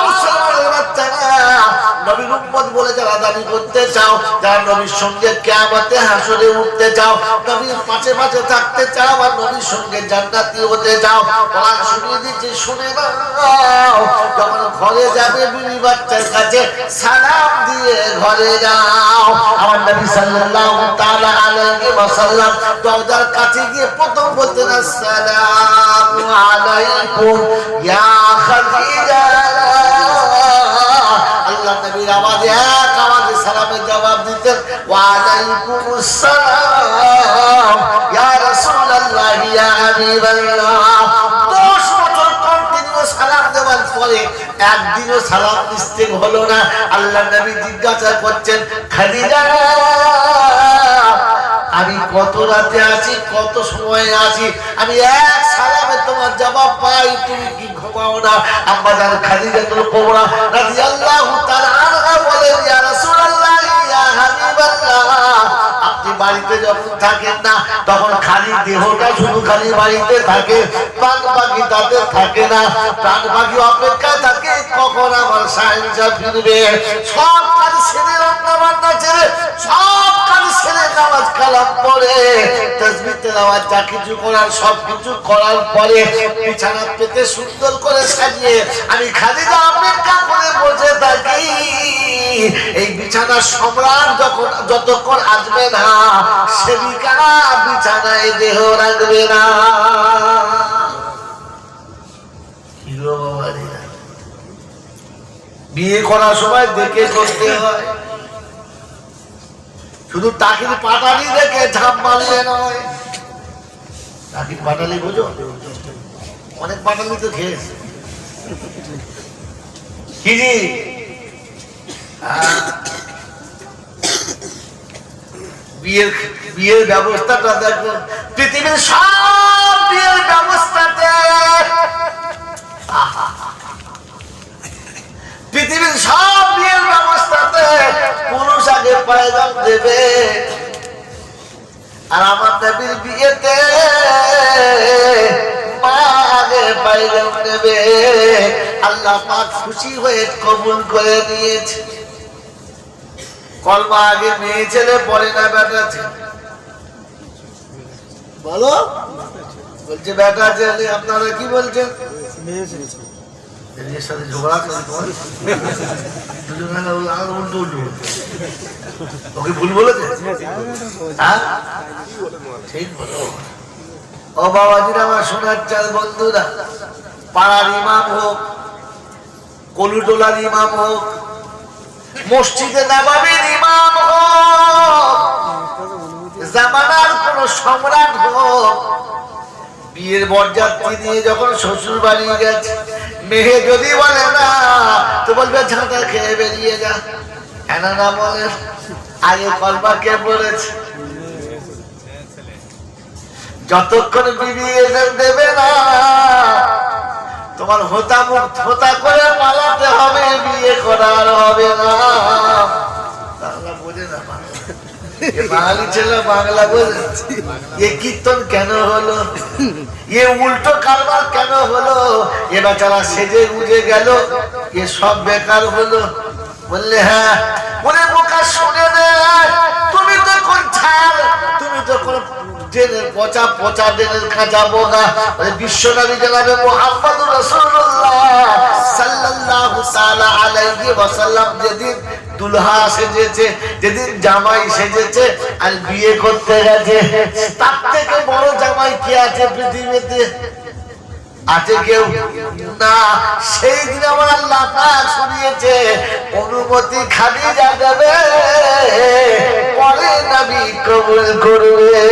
মুসলমানের বাচ্চারা, নবীর উম্মত বলে যারা দাবি করতে চাও, যারা নবীর সঙ্গে কিয়ামতে হাসরে উঠতে চাও, নবীর পাশে পাশে থাকতে চাও, আর নবীর সঙ্গে জান্নাতি হতে চাও, কোরআন শুনিয়ে দিচ্ছি, শুনে নাও। যখন ঘরে যাবে বিবি বাচ্চার কাছে সালাম দিয়ে ঘরে যাও। আমার নবী সাল্লাল্লাহু তাআলা আলাইহি ওয়াসাল্লাম দরজার কাছে গিয়ে প্রথম বলতেন আসসালামু আলাইকুম ইয়া খাদিজা। আল্লাহ নবীর আওয়াজে এক আওয়াজে সালামের জবাব দিতেন, ওয়া আলাইকুমুস সালাম ইয়া রাসূলুল্লাহ ইয়া হাবিবাল্লাহ। 10 বছর কন্টিনিউ সালাম দেওয়ার পরে একদিনও সালাম মিস্টেক হলো না। আল্লাহ নবী জিজ্ঞাসা করছেন, খাদিজা আমি কত রাতে আছি, কত সময়ে আছি, আমি এক সালামে তোমার জবাব পাই, তুমি কি ঘুমাও না? আম্মা জান খাদিজাতুল কুবরা রাদিয়াল্লাহু তাআলা আনহা বলেন, ইয়া রাসূলুল্লাহ ইয়া হাবিবাল্লাহ, আপনি বাড়িতে যখন থাকেন না তখন খালি দেহটা শুধু খালি বাড়িতে থাকে, প্রাণ পাখি তাতে থাকে না। প্রাণ পাখি অপেক্ষা থাকে কখন আমার সাহেবটা ফিরবে। সব কাজ ছেড়ে, রান্না বান্না ছেড়ে, সব কাজ ছেড়ে নামাজ কালাম পড়ে, তাসবিহ তেলাওয়াত যা কিছু করার সব কিছু করার পরে বিছানা পেতে সুন্দর করে সাজিয়ে আমি খাদিজা অপেক্ষা করে বসে থাকি। এই বিছানা সম্রাট যতক্ষণ আসবে না, সেবিকা বিছানায় দেহ রাখবে না। বিয়ে করার সময় দেখে করতে হয়, শুধু টাকির পাটালি দেখে ঝাঁপ মারলে নয়। টাকির পাটালি বুঝো, অনেক পাটালি তো খেয়েছে। কি জি বিয়ের ব্যবস্থাটা দেখো, পৃথিবীর সব বিয়ের ব্যবস্থাতে, পৃথিবীর সব বিয়ের ব্যবস্থাতে পুরুষ আগে পয়গাম দেবে, আর আমার নবীর বিয়েতে মা আগে পয়গাম দেবে। আল্লাহ পাক খুশি হয়ে কবুল করে নিয়েছে। কলমা আগে মেয়ে ছেলে পড়ে না বেটা ছেলে? বলো, বলছে বেটা ছেলে। আপনারা কি বলছেন? এর সাথে ঝগড়া করে তোমার দুজনে উল্টো উল্টো ওকে ভুল বলেছে? হ্যাঁ ঠিক বলো। ও বাবাজিরা, আমার সোনার চাল বন্ধুরা, পাড়ার ইমাম হোক, কলুটোলার ইমাম হোক, মসজিদে নববীর ইমাম হোক, জামানার কোন সম্রাট হোক, বিয়ের বরযাত্রী নিয়ে যখন শ্বশুর বাড়ি গেছে, মেয়ে যদি বলে না তো বলবে ঝাঁটা খেয়ে বেরিয়ে যা। এনারা বলে আগে কলমা কে পড়েছে? যতক্ষণ বিবি এসে দেবে না তোমার হোতা মুখ হোতা করে পালাতে হবে, বিয়ে করার হবে না। বাংলা বোঝে না, বাঙালি ছেলে বাংলা বোঝে। এ কীর্তন কেন হলো, এ উল্টো কারবার কেন হলো, এ বেচারা সেজে গুজে গেল, এ সব বেকার হলো। বললে হ্যাঁ ওরে বোকা শুনে নে, তুমি তো কোন ছাল, তুমি তো কোন ডেনের পচা পচা ডেনের খাঁচা বোকা। বিশ্বনবী জনাবে মুহাম্মদুর রাসূলুল্লাহ সাল্লাল্লাহু তাআলা আলাইহি ওয়াসাল্লাম যেদিন দুলহা সেজেছে, যেদিন জামাই সেজেছে আর বিয়ে করতে গেছে, তার থেকে বড় জামাই কি আছে পৃথিবীতে? আছে কেউ না। সেই দিন আমার আল্লাহ পাক শুনিয়েছে অনুমতি খাদিজা দেবে, পরে নবী কবুল করবে।